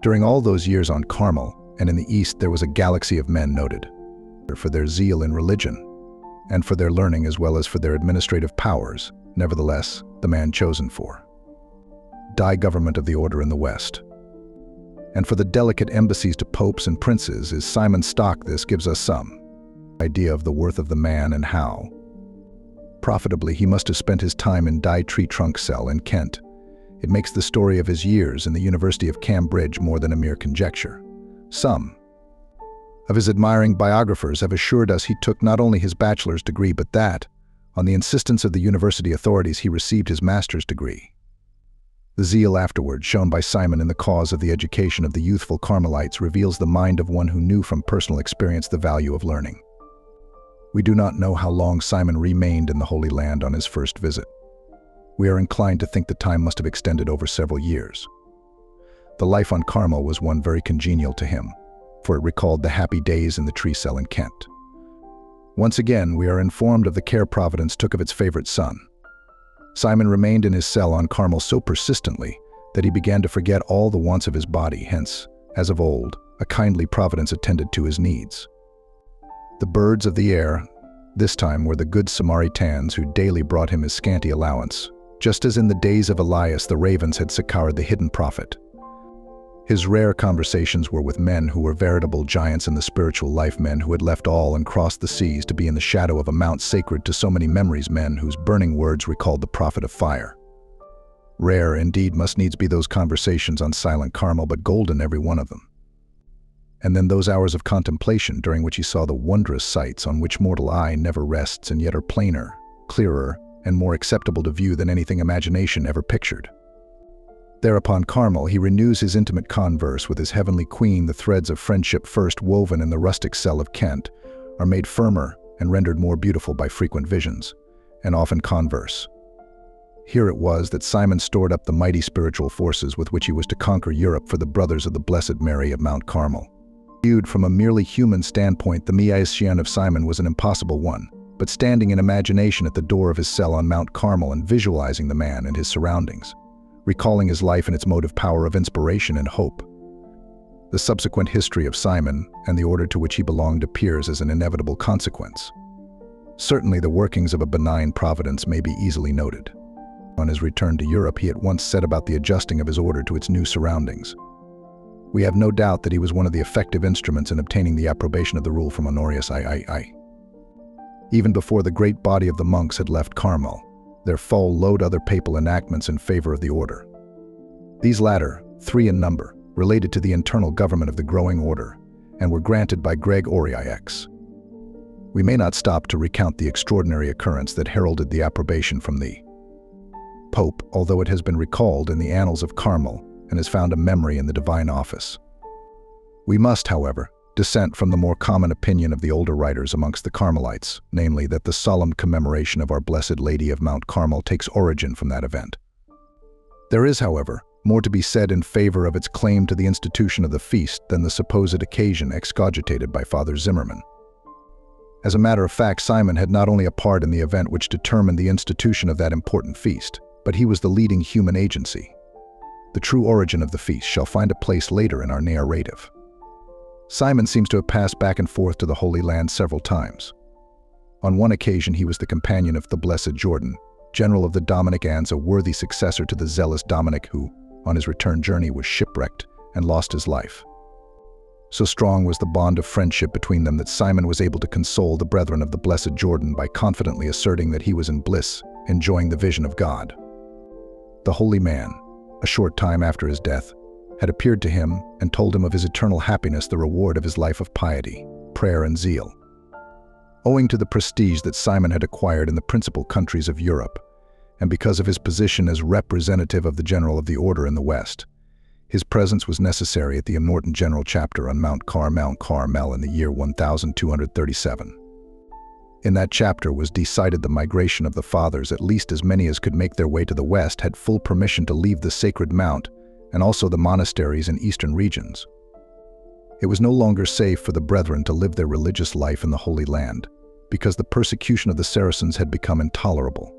During all those years on Carmel and in the East, there was a galaxy of men noted for their zeal in religion and for their learning as well as for their administrative powers. Nevertheless, the man chosen for die government of the order in the West. And for the delicate embassies to popes and princes, is Simon Stock. This gives us some idea of the worth of the man and how profitably he must have spent his time in Die Tree Trunk Cell in Kent. It makes the story of his years in the University of Cambridge more than a mere conjecture. Some of his admiring biographers have assured us he took not only his bachelor's degree, but that, on the insistence of the university authorities, he received his master's degree. The zeal afterward shown by Simon in the cause of the education of the youthful Carmelites reveals the mind of one who knew from personal experience the value of learning. We do not know how long Simon remained in the Holy Land on his first visit. We are inclined to think the time must have extended over several years. The life on Carmel was one very congenial to him, for it recalled the happy days in the tree cell in Kent. Once again, we are informed of the care Providence took of its favorite son. Simon remained in his cell on Carmel so persistently that he began to forget all the wants of his body. Hence, as of old, a kindly Providence attended to his needs. The birds of the air, this time, were the good Samaritans who daily brought him his scanty allowance, just as in the days of Elias the ravens had succored the hidden prophet. His rare conversations were with men who were veritable giants in the spiritual life, men who had left all and crossed the seas to be in the shadow of a mount sacred to so many memories, men whose burning words recalled the prophet of fire. Rare indeed must needs be those conversations on silent Carmel, but golden every one of them. And then those hours of contemplation during which he saw the wondrous sights on which mortal eye never rests and yet are plainer, clearer, and more acceptable to view than anything imagination ever pictured. There upon Carmel he renews his intimate converse with his heavenly queen. The threads of friendship first woven in the rustic cell of Kent are made firmer and rendered more beautiful by frequent visions, and often converse. Here it was that Simon stored up the mighty spiritual forces with which he was to conquer Europe for the brothers of the Blessed Mary of Mount Carmel. Viewed from a merely human standpoint, the mission of Simon was an impossible one, but standing in imagination at the door of his cell on Mount Carmel and visualizing the man and his surroundings, recalling his life and its motive power of inspiration and hope. The subsequent history of Simon and the order to which he belonged appears as an inevitable consequence. Certainly the workings of a benign providence may be easily noted. On his return to Europe, he at once set about the adjusting of his order to its new surroundings. We have no doubt that he was one of the effective instruments in obtaining the approbation of the rule from Honorius III. Even before the great body of the monks had left Carmel, there followed other papal enactments in favor of the order. These latter, 3 in number, related to the internal government of the growing order, and were granted by Gregory IX. We may not stop to recount the extraordinary occurrence that heralded the approbation from the Pope, although it has been recalled in the annals of Carmel and has found a memory in the divine office. We must, however, dissent from the more common opinion of the older writers amongst the Carmelites, namely that the solemn commemoration of our Blessed Lady of Mount Carmel takes origin from that event. There is, however, more to be said in favor of its claim to the institution of the feast than the supposed occasion excogitated by Father Zimmermann. As a matter of fact, Simon had not only a part in the event which determined the institution of that important feast, but he was the leading human agency. The true origin of the feast shall find a place later in our narrative. Simon seems to have passed back and forth to the Holy Land several times. On one occasion he was the companion of the Blessed Jordan, general of the Dominicans, a worthy successor to the zealous Dominic who, on his return journey, was shipwrecked and lost his life. So strong was the bond of friendship between them that Simon was able to console the brethren of the Blessed Jordan by confidently asserting that he was in bliss, enjoying the vision of God. The holy man, a short time after his death, had appeared to him and told him of his eternal happiness, the reward of his life of piety, prayer, and zeal. Owing to the prestige that Simon had acquired in the principal countries of Europe, and because of his position as representative of the general of the order in the West, his presence was necessary at the important general chapter on Mount Carmel in the year 1237. In that chapter was decided the migration of the fathers. At least as many as could make their way to the west had full permission to leave the sacred mount, and also the monasteries in eastern regions. It was no longer safe for the brethren to live their religious life in the Holy Land, because the persecution of the Saracens had become intolerable.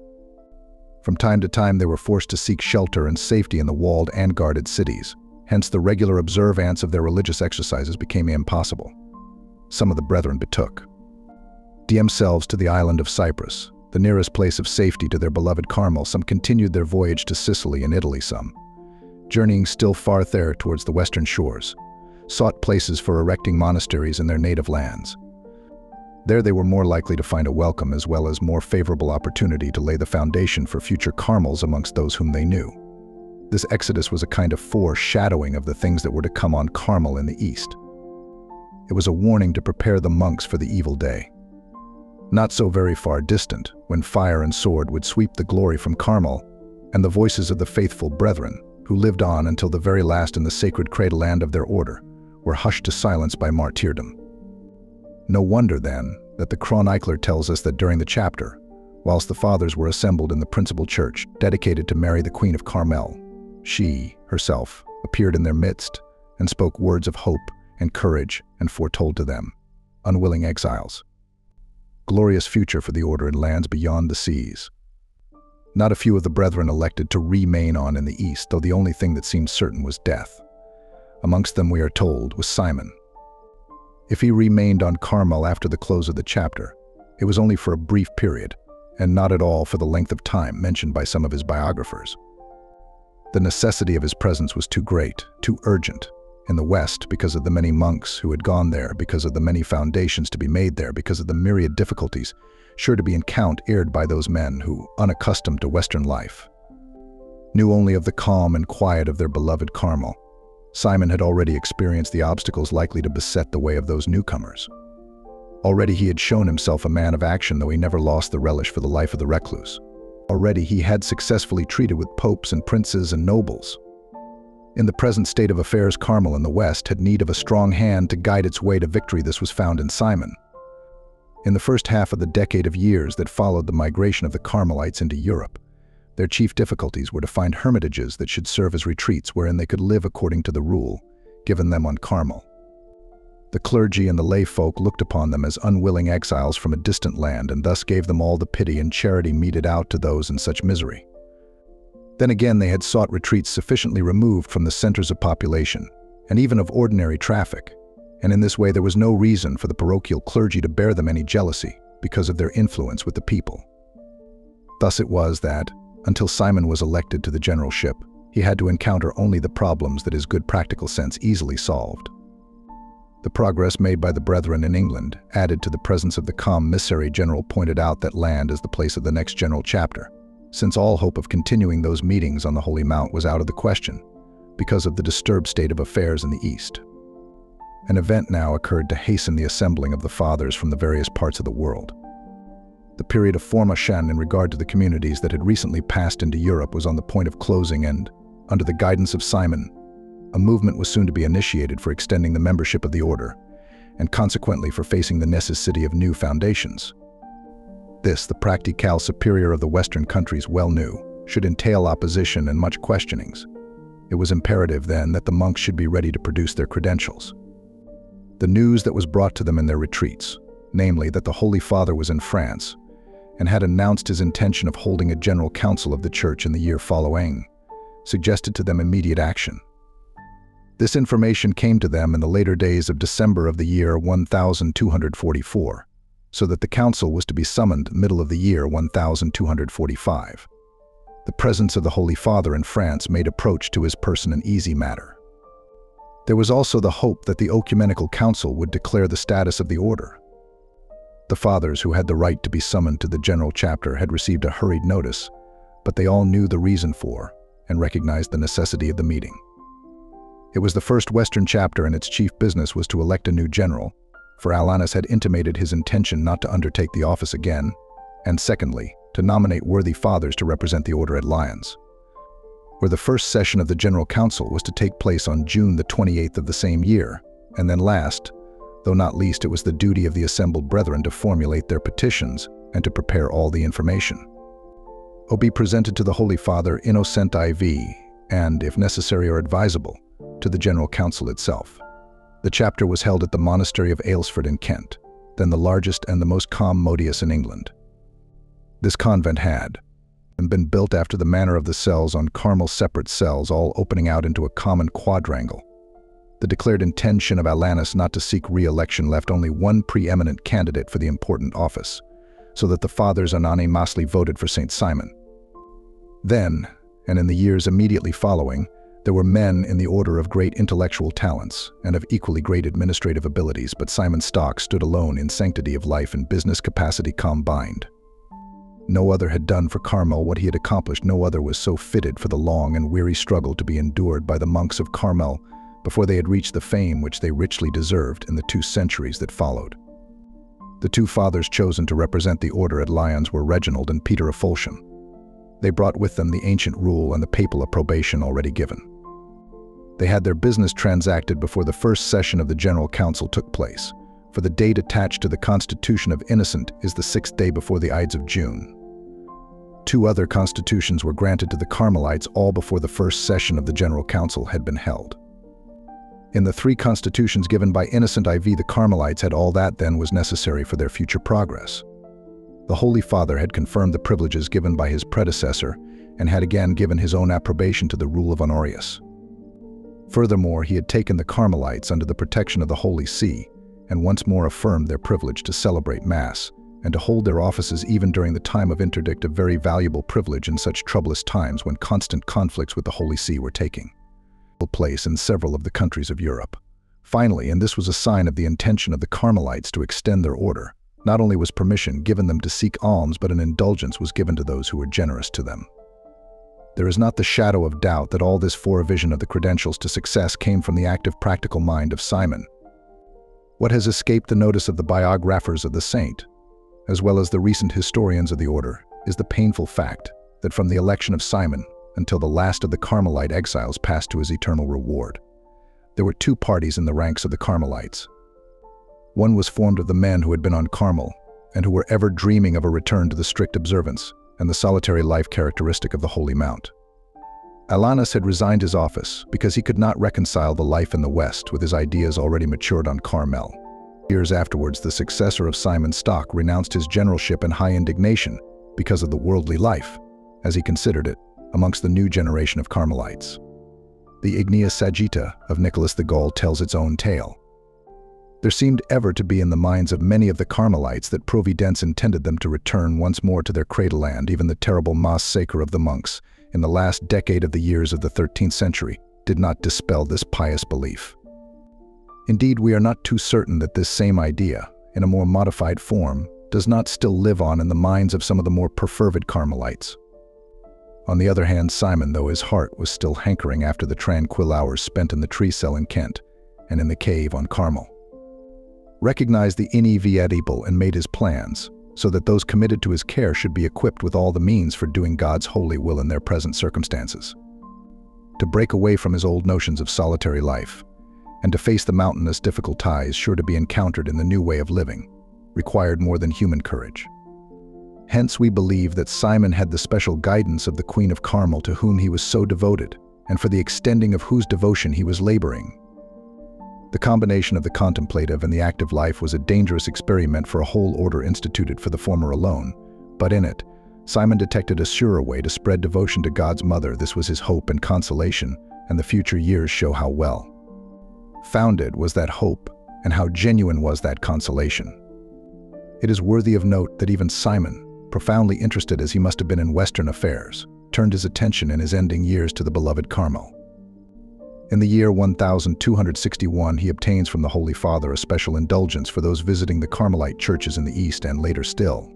From time to time they were forced to seek shelter and safety in the walled and guarded cities, hence the regular observance of their religious exercises became impossible. Some of the brethren betook themselves to the island of Cyprus, the nearest place of safety to their beloved Carmel. Some continued their voyage to Sicily and Italy, some journeying still farther towards the western shores, sought places for erecting monasteries in their native lands. There they were more likely to find a welcome as well as more favorable opportunity to lay the foundation for future Carmels amongst those whom they knew. This exodus was a kind of foreshadowing of the things that were to come on Carmel in the east. It was a warning to prepare the monks for the evil day. Not so very far distant, when fire and sword would sweep the glory from Carmel, and the voices of the faithful brethren, who lived on until the very last in the sacred cradle land of their order, were hushed to silence by martyrdom. No wonder, then, that the chronicler tells us that during the chapter, whilst the fathers were assembled in the principal church dedicated to Mary the Queen of Carmel, she, herself, appeared in their midst and spoke words of hope and courage and foretold to them, unwilling exiles, glorious future for the order in lands beyond the seas. Not a few of the brethren elected to remain on in the east, though the only thing that seemed certain was death. Amongst them, we are told, was Simon. If he remained on Carmel after the close of the chapter, it was only for a brief period, and not at all for the length of time mentioned by some of his biographers. The necessity of his presence was too great, too urgent, in the West because of the many monks who had gone there, because of the many foundations to be made there, because of the myriad difficulties sure to be encountered by those men who, unaccustomed to Western life, knew only of the calm and quiet of their beloved Carmel. Simon had already experienced the obstacles likely to beset the way of those newcomers. Already he had shown himself a man of action, though he never lost the relish for the life of the recluse. Already he had successfully treated with popes and princes and nobles. In the present state of affairs, Carmel in the West had need of a strong hand to guide its way to victory. This was found in Simon. In the first half of the decade of years that followed the migration of the Carmelites into Europe, their chief difficulties were to find hermitages that should serve as retreats wherein they could live according to the rule given them on Carmel. The clergy and the lay folk looked upon them as unwilling exiles from a distant land, and thus gave them all the pity and charity meted out to those in such misery. Then again they had sought retreats sufficiently removed from the centers of population, and even of ordinary traffic, and in this way there was no reason for the parochial clergy to bear them any jealousy because of their influence with the people. Thus it was that, until Simon was elected to the generalship, he had to encounter only the problems that his good practical sense easily solved. The progress made by the brethren in England, added to the presence of the commissary general, pointed out that land as the place of the next general chapter, since all hope of continuing those meetings on the Holy Mount was out of the question, because of the disturbed state of affairs in the East. An event now occurred to hasten the assembling of the fathers from the various parts of the world. The period of formation in regard to the communities that had recently passed into Europe was on the point of closing, and, under the guidance of Simon, a movement was soon to be initiated for extending the membership of the order, and consequently for facing the necessity of new foundations. This, the practical superior of the Western countries well knew, should entail opposition and much questionings. It was imperative, then, that the monks should be ready to produce their credentials. The news that was brought to them in their retreats, namely that the Holy Father was in France, and had announced his intention of holding a general council of the Church in the year following, suggested to them immediate action. This information came to them in the later days of December of the year 1244, so that the council was to be summoned middle of the year 1245. The presence of the Holy Father in France made approach to his person an easy matter. There was also the hope that the Ecumenical Council would declare the status of the order. The fathers who had the right to be summoned to the general chapter had received a hurried notice, but they all knew the reason for and recognized the necessity of the meeting. It was the first Western chapter, and its chief business was to elect a new general, for Holiness had intimated his intention not to undertake the office again, and secondly, to nominate worthy fathers to represent the order at Lyons, where the first session of the General Council was to take place on June the 28th of the same year, and then last, though not least, it was the duty of the assembled brethren to formulate their petitions and to prepare all the information. O be presented to the Holy Father innocent IV, and, if necessary or advisable, to the General Council itself. The chapter was held at the Monastery of Aylesford in Kent, then the largest and the most commodious in England. This convent had been built after the manner of the cells on Carmel, separate cells, all opening out into a common quadrangle. The declared intention of Holiness not to seek re-election left only one preeminent candidate for the important office, so that the fathers unanimously voted for St. Simon. Then, and in the years immediately following, There were men in the order of great intellectual talents and of equally great administrative abilities, but Simon Stock stood alone in sanctity of life and business capacity combined. No other had done for Carmel what he had accomplished. No other was so fitted for the long and weary struggle to be endured by the monks of Carmel before they had reached the fame which they richly deserved in the 2 centuries that followed. The 2 fathers chosen to represent the order at Lyons were Reginald and Peter of Folsham. They brought with them the ancient rule and the papal approbation already given. They had their business transacted before the first session of the General Council took place, for the date attached to the Constitution of Innocent is the 6th day before the Ides of June. 2 other constitutions were granted to the Carmelites all before the first session of the General Council had been held. In the 3 constitutions given by Innocent IV, the Carmelites had all that then was necessary for their future progress. The Holy Father had confirmed the privileges given by his predecessor and had again given his own approbation to the rule of Honorius. Furthermore, he had taken the Carmelites under the protection of the Holy See and once more affirmed their privilege to celebrate Mass and to hold their offices even during the time of interdict, a very valuable privilege in such troublous times when constant conflicts with the Holy See were taking place in several of the countries of Europe. Finally, and this was a sign of the intention of the Carmelites to extend their order, not only was permission given them to seek alms, but an indulgence was given to those who were generous to them. There is not the shadow of doubt that all this forevision of the credentials to success came from the active practical mind of Simon. What has escaped the notice of the biographers of the saint, as well as the recent historians of the order, is the painful fact that from the election of Simon until the last of the Carmelite exiles passed to his eternal reward, there were 2 parties in the ranks of the Carmelites. One was formed of the men who had been on Carmel and who were ever dreaming of a return to the strict observance and the solitary life characteristic of the Holy Mount. Alanus had resigned his office because he could not reconcile the life in the West with his ideas already matured on Carmel. Years afterwards, the successor of Simon Stock renounced his generalship in high indignation because of the worldly life, as he considered it, amongst the new generation of Carmelites. The Ignea Sagitta of Nicholas the Gaul tells its own tale. There seemed ever to be in the minds of many of the Carmelites that Providence intended them to return once more to their cradle land. Even the terrible massacre of the monks in the last decade of the years of the 13th century did not dispel this pious belief. Indeed, we are not too certain that this same idea, in a more modified form, does not still live on in the minds of some of the more perfervid Carmelites. On the other hand, Simon, though his heart was still hankering after the tranquil hours spent in the tree cell in Kent and in the cave on Carmel, recognized the inevitable and made his plans so that those committed to his care should be equipped with all the means for doing God's holy will in their present circumstances. To break away from his old notions of solitary life and to face the mountainous difficult ties sure to be encountered in the new way of living required more than human courage. Hence we believe that Simon had the special guidance of the Queen of Carmel, to whom he was so devoted, and for the extending of whose devotion he was laboring. The combination of the contemplative and the active life was a dangerous experiment for a whole order instituted for the former alone, but in it, Simon detected a surer way to spread devotion to God's Mother. This was his hope and consolation, and the future years show how well founded was that hope and how genuine was that consolation. It is worthy of note that even Simon, profoundly interested as he must have been in Western affairs, turned his attention in his ending years to the beloved Carmel. In the year 1261, he obtains from the Holy Father a special indulgence for those visiting the Carmelite churches in the East, and later still.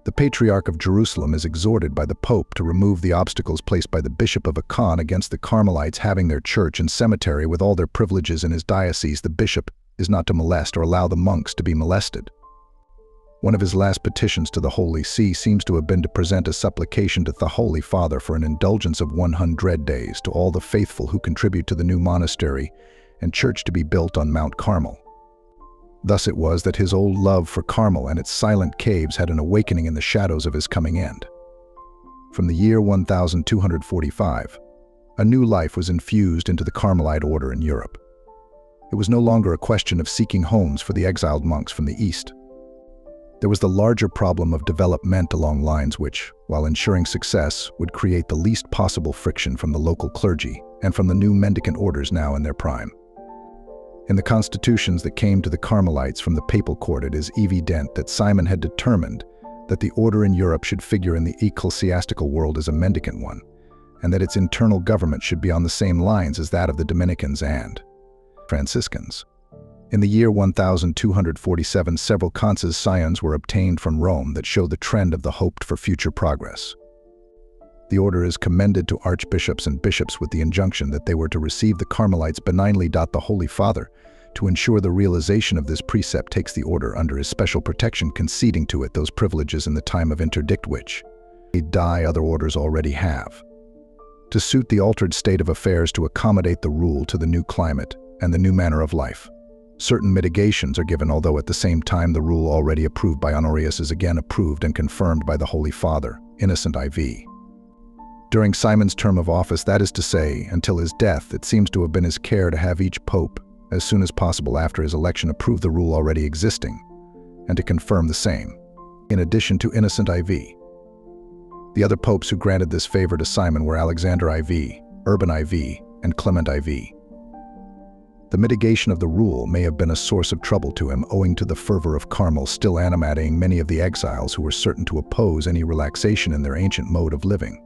The Patriarch of Jerusalem is exhorted by the Pope to remove the obstacles placed by the Bishop of Acon against the Carmelites having their church and cemetery with all their privileges in his diocese. The bishop is not to molest or allow the monks to be molested. One of his last petitions to the Holy See seems to have been to present a supplication to the Holy Father for an indulgence of 100 days to all the faithful who contribute to the new monastery and church to be built on Mount Carmel. Thus it was that his old love for Carmel and its silent caves had an awakening in the shadows of his coming end. From the year 1245, a new life was infused into the Carmelite order in Europe. It was no longer a question of seeking homes for the exiled monks from the East. There was the larger problem of development along lines which, while ensuring success, would create the least possible friction from the local clergy and from the new mendicant orders now in their prime. In the constitutions that came to the Carmelites from the papal court, it is evident that Simon had determined that the order in Europe should figure in the ecclesiastical world as a mendicant one, and that its internal government should be on the same lines as that of the Dominicans and Franciscans. In the year 1247, several conses scions were obtained from Rome that show the trend of the hoped for future progress. The order is commended to archbishops and bishops with the injunction that they were to receive the Carmelites benignly. The Holy Father, to ensure the realization of this precept, takes the order under his special protection, conceding to it those privileges in the time of interdict which other orders already have, to suit the altered state of affairs, to accommodate the rule to the new climate and the new manner of life. Certain mitigations are given, although at the same time the rule already approved by Honorius is again approved and confirmed by the Holy Father, Innocent IV. During Simon's term of office, that is to say, until his death, it seems to have been his care to have each pope, as soon as possible after his election, approve the rule already existing, and to confirm the same, in addition to Innocent IV. The other popes who granted this favor to Simon were Alexander IV, Urban IV, and Clement IV. The mitigation of the rule may have been a source of trouble to him, owing to the fervor of Carmel still animating many of the exiles who were certain to oppose any relaxation in their ancient mode of living.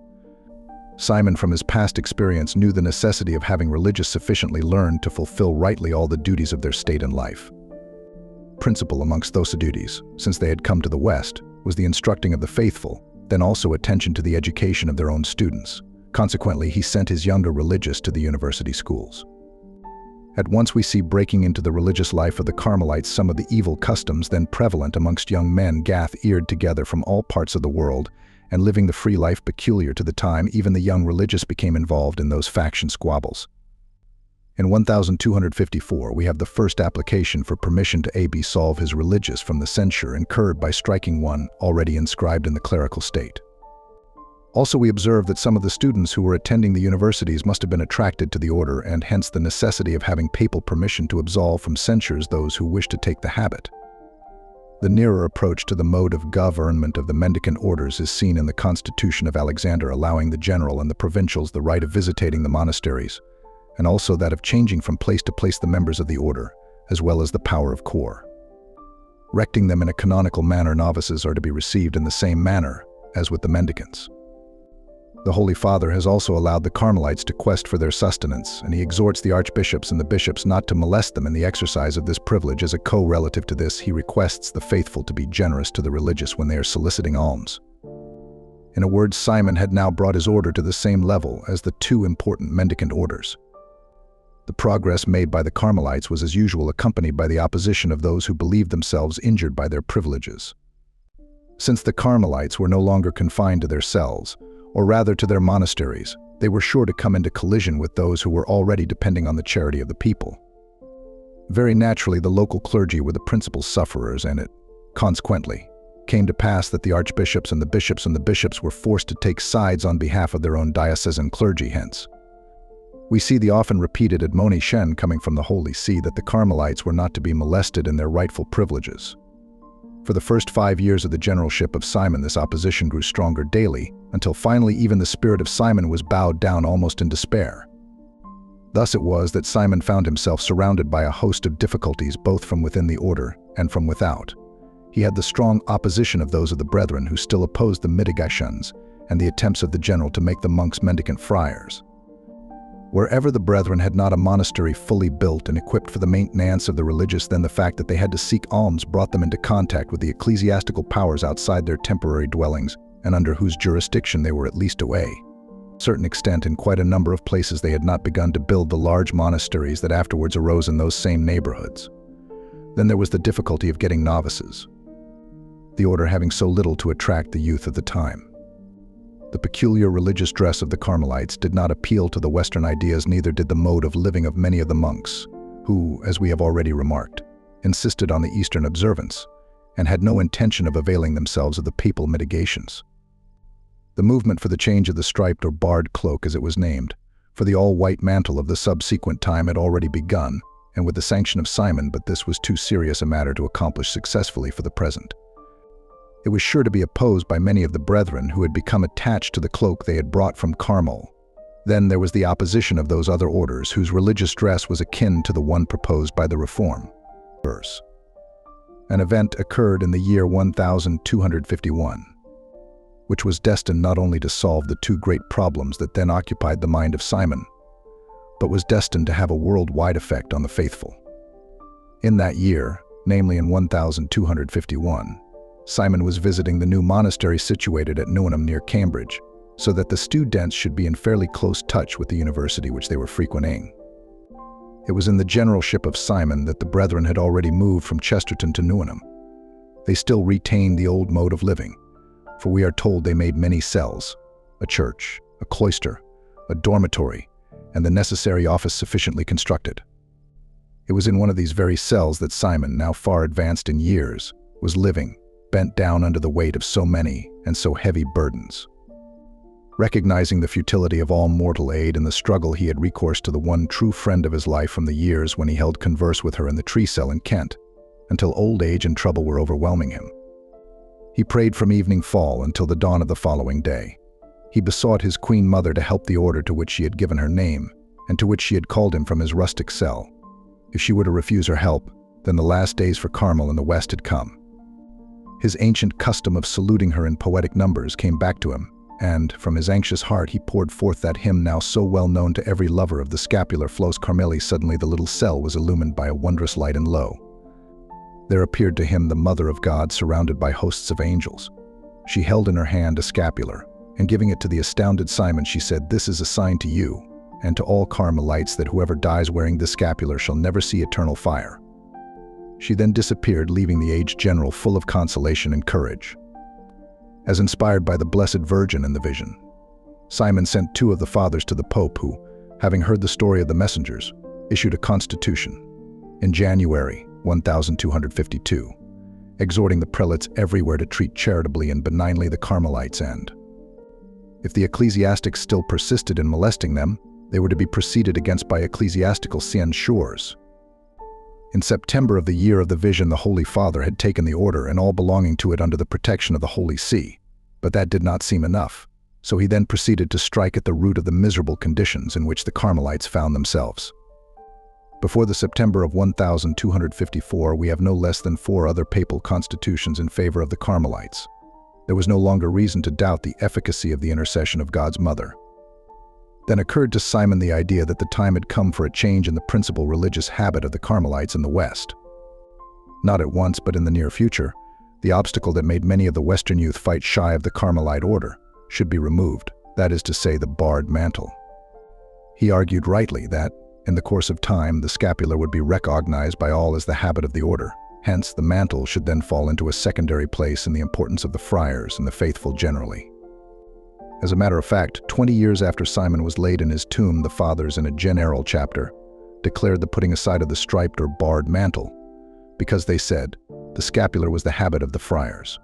Simon, from his past experience, knew the necessity of having religious sufficiently learned to fulfill rightly all the duties of their state and life. Principal amongst those duties, since they had come to the West, was the instructing of the faithful, then also attention to the education of their own students. Consequently, he sent his younger religious to the university schools. At once we see breaking into the religious life of the Carmelites some of the evil customs then prevalent amongst young men gathered together from all parts of the world, and living the free life peculiar to the time. Even the young religious became involved in those faction squabbles. In 1254, we have the first application for permission to absolve his religious from the censure incurred by striking one already inscribed in the clerical state. Also, we observe that some of the students who were attending the universities must have been attracted to the order, and hence the necessity of having papal permission to absolve from censures those who wish to take the habit. The nearer approach to the mode of government of the mendicant orders is seen in the Constitution of Alexander, allowing the general and the provincials the right of visiting the monasteries, and also that of changing from place to place the members of the order, as well as the power of correcting them in a canonical manner. Novices are to be received in the same manner as with the mendicants. The Holy Father has also allowed the Carmelites to quest for their sustenance, and he exhorts the archbishops and the bishops not to molest them in the exercise of this privilege. As a co-relative to this, he requests the faithful to be generous to the religious when they are soliciting alms. In a word, Simon had now brought his order to the same level as the two important mendicant orders. The progress made by the Carmelites was as usual accompanied by the opposition of those who believed themselves injured by their privileges. Since the Carmelites were no longer confined to their cells, or rather to their monasteries, they were sure to come into collision with those who were already depending on the charity of the people. Very naturally, the local clergy were the principal sufferers, and it, consequently, came to pass that the archbishops and the bishops were forced to take sides on behalf of their own diocesan clergy. Hence, we see the often repeated admonition coming from the Holy See that the Carmelites were not to be molested in their rightful privileges. For the first 5 years of the generalship of Simon, this opposition grew stronger daily, until finally even the spirit of Simon was bowed down almost in despair. Thus it was that Simon found himself surrounded by a host of difficulties, both from within the order and from without. He had the strong opposition of those of the brethren who still opposed the mitigations and the attempts of the general to make the monks mendicant friars. Wherever the brethren had not a monastery fully built and equipped for the maintenance of the religious, then the fact that they had to seek alms brought them into contact with the ecclesiastical powers outside their temporary dwellings, and under whose jurisdiction they were at least away. To a certain extent, in quite a number of places they had not begun to build the large monasteries that afterwards arose in those same neighborhoods. Then there was the difficulty of getting novices, the order having so little to attract the youth of the time. The peculiar religious dress of the Carmelites did not appeal to the Western ideas, neither did the mode of living of many of the monks, who, as we have already remarked, insisted on the Eastern observance, and had no intention of availing themselves of the papal mitigations. The movement for the change of the striped or barred cloak, as it was named, for the all-white mantle of the subsequent time had already begun, and with the sanction of Simon, but this was too serious a matter to accomplish successfully for the present. It was sure to be opposed by many of the brethren who had become attached to the cloak they had brought from Carmel. Then there was the opposition of those other orders whose religious dress was akin to the one proposed by the Reform. An event occurred in the year 1251. which was destined not only to solve the two great problems that then occupied the mind of Simon, but was destined to have a worldwide effect on the faithful. In that year, namely in 1251, Simon was visiting the new monastery situated at Newnham near Cambridge, so that the students should be in fairly close touch with the university which they were frequenting. It was in the generalship of Simon that the brethren had already moved from Chesterton to Newnham. They still retained the old mode of living, for we are told they made many cells, a church, a cloister, a dormitory, and the necessary office sufficiently constructed. It was in one of these very cells that Simon, now far advanced in years, was living, bent down under the weight of so many and so heavy burdens. Recognizing the futility of all mortal aid in the struggle, he had recourse to the one true friend of his life from the years when he held converse with her in the tree cell in Kent, until old age and trouble were overwhelming him. He prayed from evening fall until the dawn of the following day. He besought his queen mother to help the order to which she had given her name, and to which she had called him from his rustic cell. If she were to refuse her help, then the last days for Carmel in the West had come. His ancient custom of saluting her in poetic numbers came back to him, and, from his anxious heart, he poured forth that hymn now so well known to every lover of the scapular Flos Carmeli. Suddenly the little cell was illumined by a wondrous light, and lo! There appeared to him the Mother of God surrounded by hosts of angels. She held in her hand a scapular, and giving it to the astounded Simon, she said, "This is a sign to you, and to all Carmelites, that whoever dies wearing this scapular shall never see eternal fire." She then disappeared, leaving the aged general full of consolation and courage. As inspired by the Blessed Virgin in the vision, Simon sent two of the fathers to the Pope who, having heard the story of the messengers, issued a constitution in January 1252, exhorting the prelates everywhere to treat charitably and benignly the Carmelites, and, if the ecclesiastics still persisted in molesting them, they were to be proceeded against by ecclesiastical censures. In September of the year of the vision, the Holy Father had taken the order and all belonging to it under the protection of the Holy See, but that did not seem enough, so he then proceeded to strike at the root of the miserable conditions in which the Carmelites found themselves. Before the September of 1254, we have no less than 4 other papal constitutions in favor of the Carmelites. There was no longer reason to doubt the efficacy of the intercession of God's Mother. Then occurred to Simon the idea that the time had come for a change in the principal religious habit of the Carmelites in the West. Not at once, but in the near future, the obstacle that made many of the Western youth fight shy of the Carmelite order should be removed, that is to say, the barred mantle. He argued rightly that, in the course of time, the scapular would be recognized by all as the habit of the order. Hence, the mantle should then fall into a secondary place in the importance of the friars and the faithful generally. As a matter of fact, 20 years after Simon was laid in his tomb, the fathers in a general chapter declared the putting aside of the striped or barred mantle, because they said the scapular was the habit of the friars.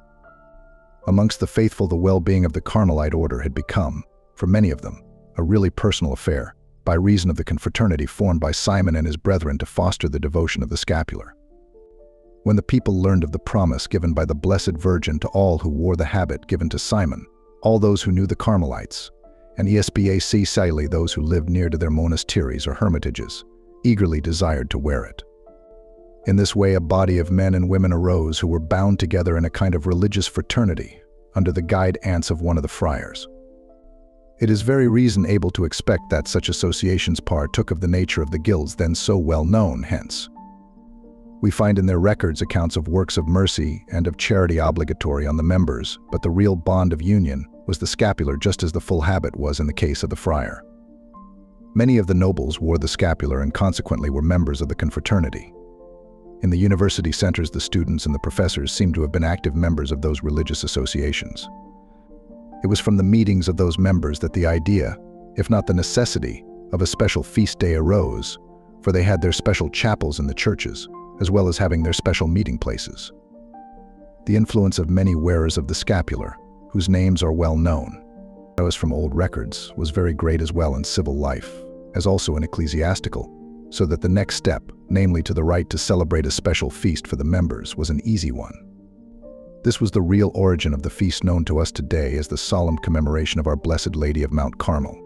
Amongst the faithful, the well-being of the Carmelite order had become, for many of them, a really personal affair, by reason of the confraternity formed by Simon and his brethren to foster the devotion of the scapular. When the people learned of the promise given by the Blessed Virgin to all who wore the habit given to Simon, all those who knew the Carmelites, and especially those who lived near to their monasteries or hermitages, eagerly desired to wear it. In this way, a body of men and women arose who were bound together in a kind of religious fraternity under the guidance of one of the friars. It is very reasonable to expect that such associations partook of the nature of the guilds then so well known. Hence, we find in their records accounts of works of mercy and of charity obligatory on the members, but the real bond of union was the scapular, just as the full habit was in the case of the friar. Many of the nobles wore the scapular and consequently were members of the confraternity. In the university centers, the students and the professors seem to have been active members of those religious associations. It was from the meetings of those members that the idea, if not the necessity, of a special feast day arose, for they had their special chapels in the churches, as well as having their special meeting places. The influence of many wearers of the scapular, whose names are well known, as from old records, was very great as well in civil life, as also in ecclesiastical, so that the next step, namely to the right to celebrate a special feast for the members, was an easy one. This was the real origin of the feast known to us today as the solemn commemoration of Our Blessed Lady of Mount Carmel.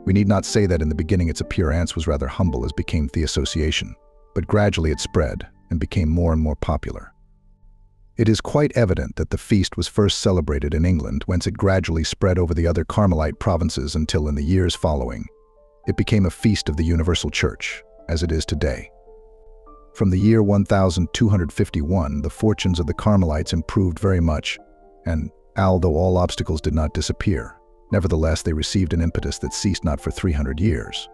We need not say that in the beginning its appearance was rather humble as became the association, but gradually it spread and became more and more popular. It is quite evident that the feast was first celebrated in England, whence it gradually spread over the other Carmelite provinces until in the years following, it became a feast of the Universal Church, as it is today. From the year 1251, the fortunes of the Carmelites improved very much, and although all obstacles did not disappear, nevertheless they received an impetus that ceased not for 300 years.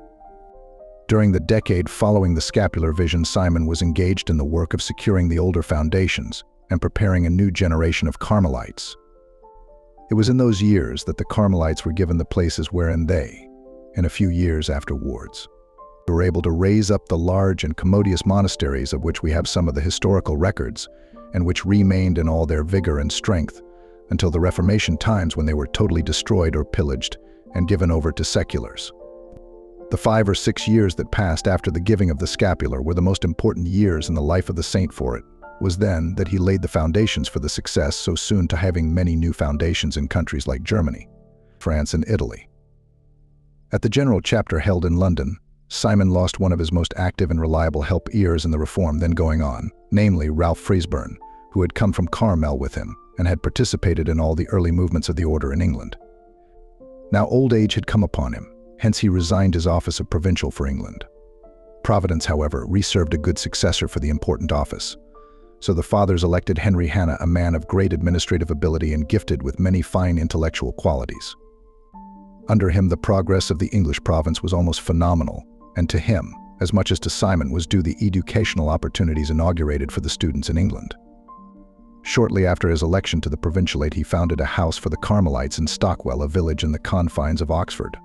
During the decade following the scapular vision, Simon was engaged in the work of securing the older foundations and preparing a new generation of Carmelites. It was in those years that the Carmelites were given the places wherein they, in a few years afterwards, were able to raise up the large and commodious monasteries of which we have some of the historical records, and which remained in all their vigor and strength until the Reformation times, when they were totally destroyed or pillaged and given over to seculars. The 5 or 6 years that passed after the giving of the scapular were the most important years in the life of the saint, for it was then that he laid the foundations for the success so soon to having many new foundations in countries like Germany, France, and Italy. At the general chapter held in London, Simon lost one of his most active and reliable helpers in the reform then going on, namely Ralph Frisburn, who had come from Carmel with him and had participated in all the early movements of the order in England. Now old age had come upon him, hence he resigned his office of provincial for England. Providence, however, reserved a good successor for the important office. So the fathers elected Henry Hanna, a man of great administrative ability and gifted with many fine intellectual qualities. Under him, the progress of the English province was almost phenomenal, and to him, as much as to Simon, was due the educational opportunities inaugurated for the students in England. Shortly after his election to the provincialate, he founded a house for the Carmelites in Stockwell, a village in the confines of Oxford.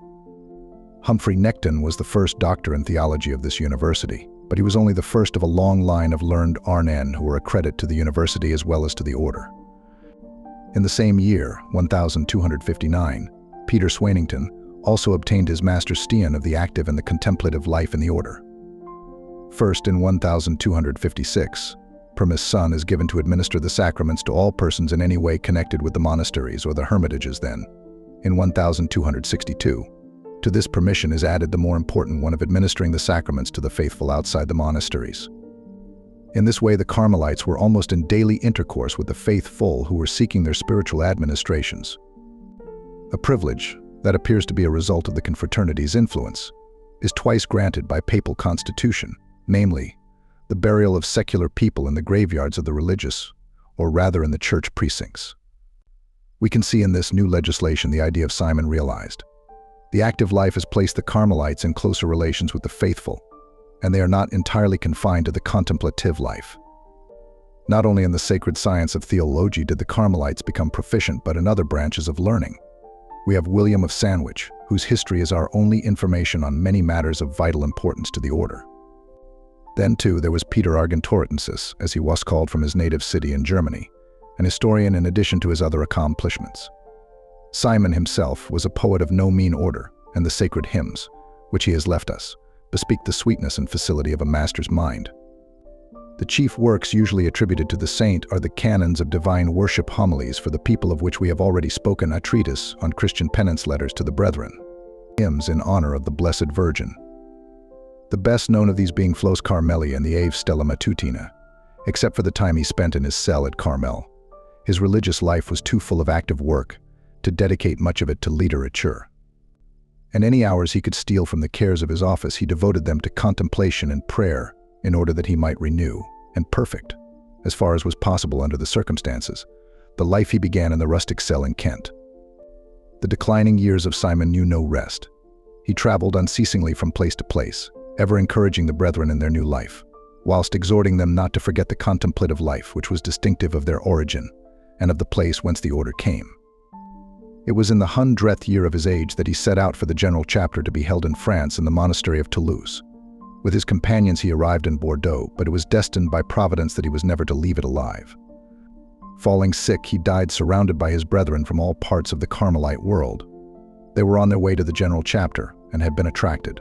Humphrey Necton was the first doctor in theology of this university, but he was only the first of a long line of learned RN who were a credit to the university as well as to the order. In the same year, 1259, Peter Swanington also obtained his Master Stian of the active and the contemplative life in the order. First, in 1256, Primus' son is given to administer the sacraments to all persons in any way connected with the monasteries or the hermitages then. In 1262, to this permission is added the more important one of administering the sacraments to the faithful outside the monasteries. In this way, the Carmelites were almost in daily intercourse with the faithful who were seeking their spiritual administrations. A privilege that appears to be a result of the Confraternities' influence is twice granted by papal constitution, namely, the burial of secular people in the graveyards of the religious, or rather in the church precincts. We can see in this new legislation the idea of Simon realized. The active life has placed the Carmelites in closer relations with the faithful, and they are not entirely confined to the contemplative life. Not only in the sacred science of theology did the Carmelites become proficient, but in other branches of learning. We have William of Sandwich, whose history is our only information on many matters of vital importance to the order. Then, too, there was Peter Argentorensis, as he was called from his native city in Germany, an historian in addition to his other accomplishments. Simon himself was a poet of no mean order, and the sacred hymns, which he has left us, bespeak the sweetness and facility of a master's mind. The chief works usually attributed to the saint are the canons of divine worship homilies for the people, of which we have already spoken, a treatise on Christian penance letters to the brethren, hymns in honor of the Blessed Virgin. The best known of these being Flos Carmeli and the Ave Stella Matutina. Except for the time he spent in his cell at Carmel, his religious life was too full of active work to dedicate much of it to literature. And any hours he could steal from the cares of his office, he devoted them to contemplation and prayer in order that he might renew and perfect, as far as was possible under the circumstances, the life he began in the rustic cell in Kent. The declining years of Simon knew no rest. He traveled unceasingly from place to place, ever encouraging the brethren in their new life, whilst exhorting them not to forget the contemplative life which was distinctive of their origin and of the place whence the order came. It was in the 100th year of his age that he set out for the general chapter to be held in France in the monastery of Toulouse. With his companions he arrived in Bordeaux, but it was destined by Providence that he was never to leave it alive. Falling sick, he died surrounded by his brethren from all parts of the Carmelite world. They were on their way to the general chapter and had been attracted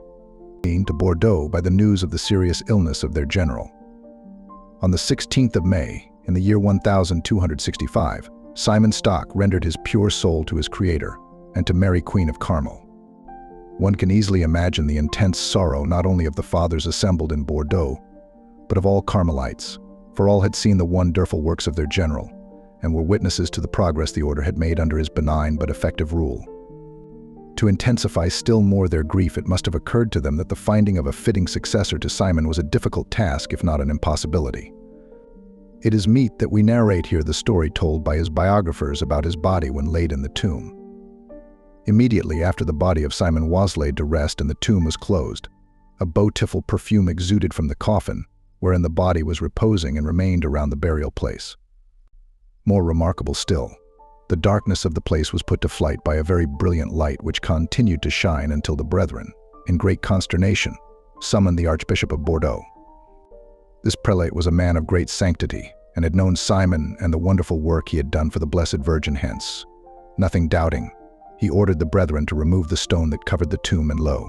to Bordeaux by the news of the serious illness of their general. On the 16th of May, in the year 1265, Simon Stock rendered his pure soul to his Creator and to Mary, Queen of Carmel. One can easily imagine the intense sorrow not only of the fathers assembled in Bordeaux, but of all Carmelites, for all had seen the wonderful works of their general, and were witnesses to the progress the order had made under his benign but effective rule. To intensify still more their grief, it must have occurred to them that the finding of a fitting successor to Simon was a difficult task, if not an impossibility. It is meet that we narrate here the story told by his biographers about his body when laid in the tomb. Immediately after the body of Simon was laid to rest and the tomb was closed, a bountiful perfume exuded from the coffin, wherein the body was reposing, and remained around the burial place. More remarkable still, the darkness of the place was put to flight by a very brilliant light which continued to shine until the brethren, in great consternation, summoned the Archbishop of Bordeaux. This prelate was a man of great sanctity, and had known Simon and the wonderful work he had done for the Blessed Virgin. Hence, nothing doubting, he ordered the brethren to remove the stone that covered the tomb, and lo,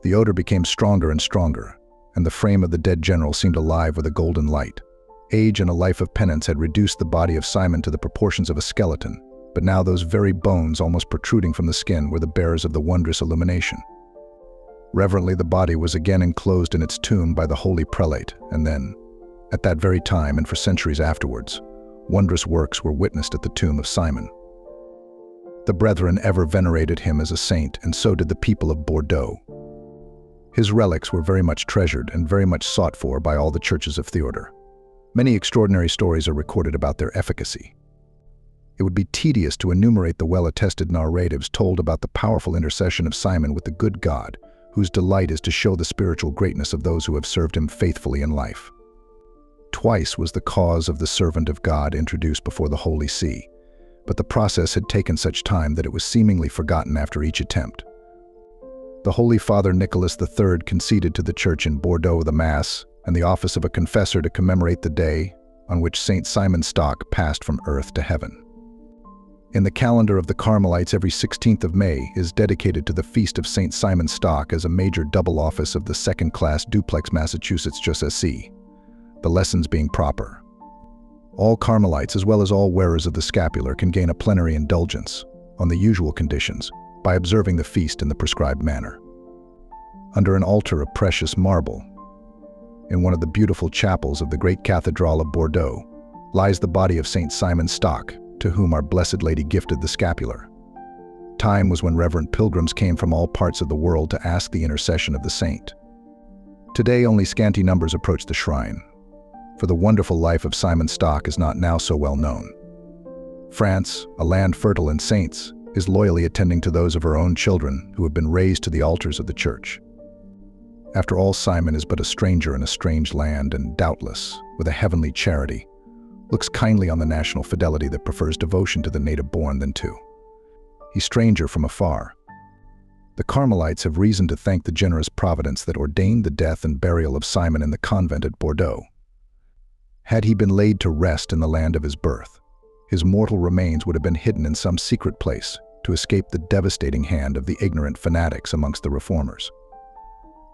the odor became stronger and stronger, and the frame of the dead general seemed alive with a golden light. Age and a life of penance had reduced the body of Simon to the proportions of a skeleton, but now those very bones, almost protruding from the skin, were the bearers of the wondrous illumination. Reverently the body was again enclosed in its tomb by the holy prelate, and then, at that very time and for centuries afterwards, wondrous works were witnessed at the tomb of Simon. The brethren ever venerated him as a saint, and so did the people of Bordeaux. His relics were very much treasured and very much sought for by all the churches of the order. Many extraordinary stories are recorded about their efficacy. It would be tedious to enumerate the well-attested narratives told about the powerful intercession of Simon with the good God, whose delight is to show the spiritual greatness of those who have served him faithfully in life. Twice was the cause of the servant of God introduced before the Holy See, but the process had taken such time that it was seemingly forgotten after each attempt. The Holy Father Nicholas III conceded to the church in Bordeaux the Mass and the office of a confessor to commemorate the day on which St. Simon Stock passed from earth to heaven. In the calendar of the Carmelites, every 16th of May is dedicated to the feast of St. Simon Stock as a major double office of the second-class duplex Massachusetts diocese, the lessons being proper. All Carmelites, as well as all wearers of the scapular, can gain a plenary indulgence, on the usual conditions, by observing the feast in the prescribed manner. Under an altar of precious marble, in one of the beautiful chapels of the great Cathedral of Bordeaux, lies the body of St. Simon Stock, to whom our Blessed Lady gifted the scapular. Time was when reverent pilgrims came from all parts of the world to ask the intercession of the saint. Today only scanty numbers approach the shrine, for the wonderful life of Simon Stock is not now so well known. France, a land fertile in saints, is loyally attending to those of her own children who have been raised to the altars of the church. After all, Simon is but a stranger in a strange land, and doubtless, with a heavenly charity, looks kindly on the national fidelity that prefers devotion to the native born than to he stranger from afar. The Carmelites have reason to thank the generous providence that ordained the death and burial of Simon in the convent at Bordeaux. Had he been laid to rest in the land of his birth, his mortal remains would have been hidden in some secret place to escape the devastating hand of the ignorant fanatics amongst the reformers.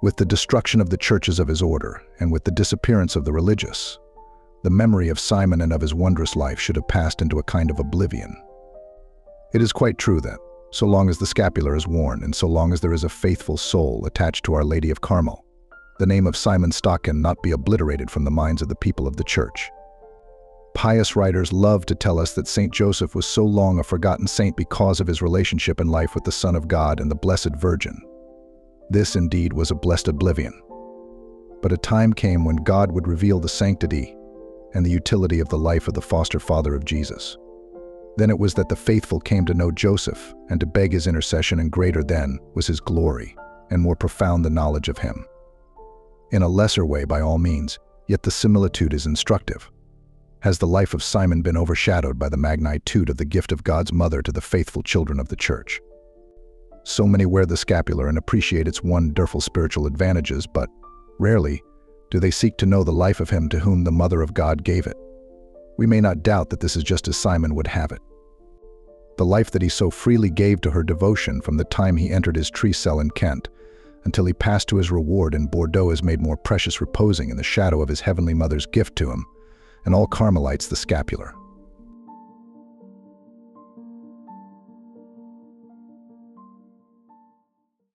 With the destruction of the churches of his order, and with the disappearance of the religious, the memory of Simon and of his wondrous life should have passed into a kind of oblivion. It is quite true that, so long as the scapular is worn and so long as there is a faithful soul attached to Our Lady of Carmel, the name of Simon Stock cannot be obliterated from the minds of the people of the Church. Pious writers love to tell us that Saint Joseph was so long a forgotten saint because of his relationship in life with the Son of God and the Blessed Virgin. This indeed was a blessed oblivion. But a time came when God would reveal the sanctity and the utility of the life of the foster father of Jesus. Then it was that the faithful came to know Joseph and to beg his intercession, and greater then was his glory, and more profound the knowledge of him. In a lesser way by all means, yet the similitude is instructive. Has the life of Simon been overshadowed by the magnitude of the gift of God's mother to the faithful children of the Church? So many wear the scapular and appreciate its wonderful spiritual advantages, but rarely do they seek to know the life of him to whom the Mother of God gave it. We may not doubt that this is just as Simon would have it. The life that he so freely gave to her devotion from the time he entered his tree cell in Kent until he passed to his reward in Bordeaux is made more precious reposing in the shadow of his heavenly mother's gift to him, and all Carmelites the scapular.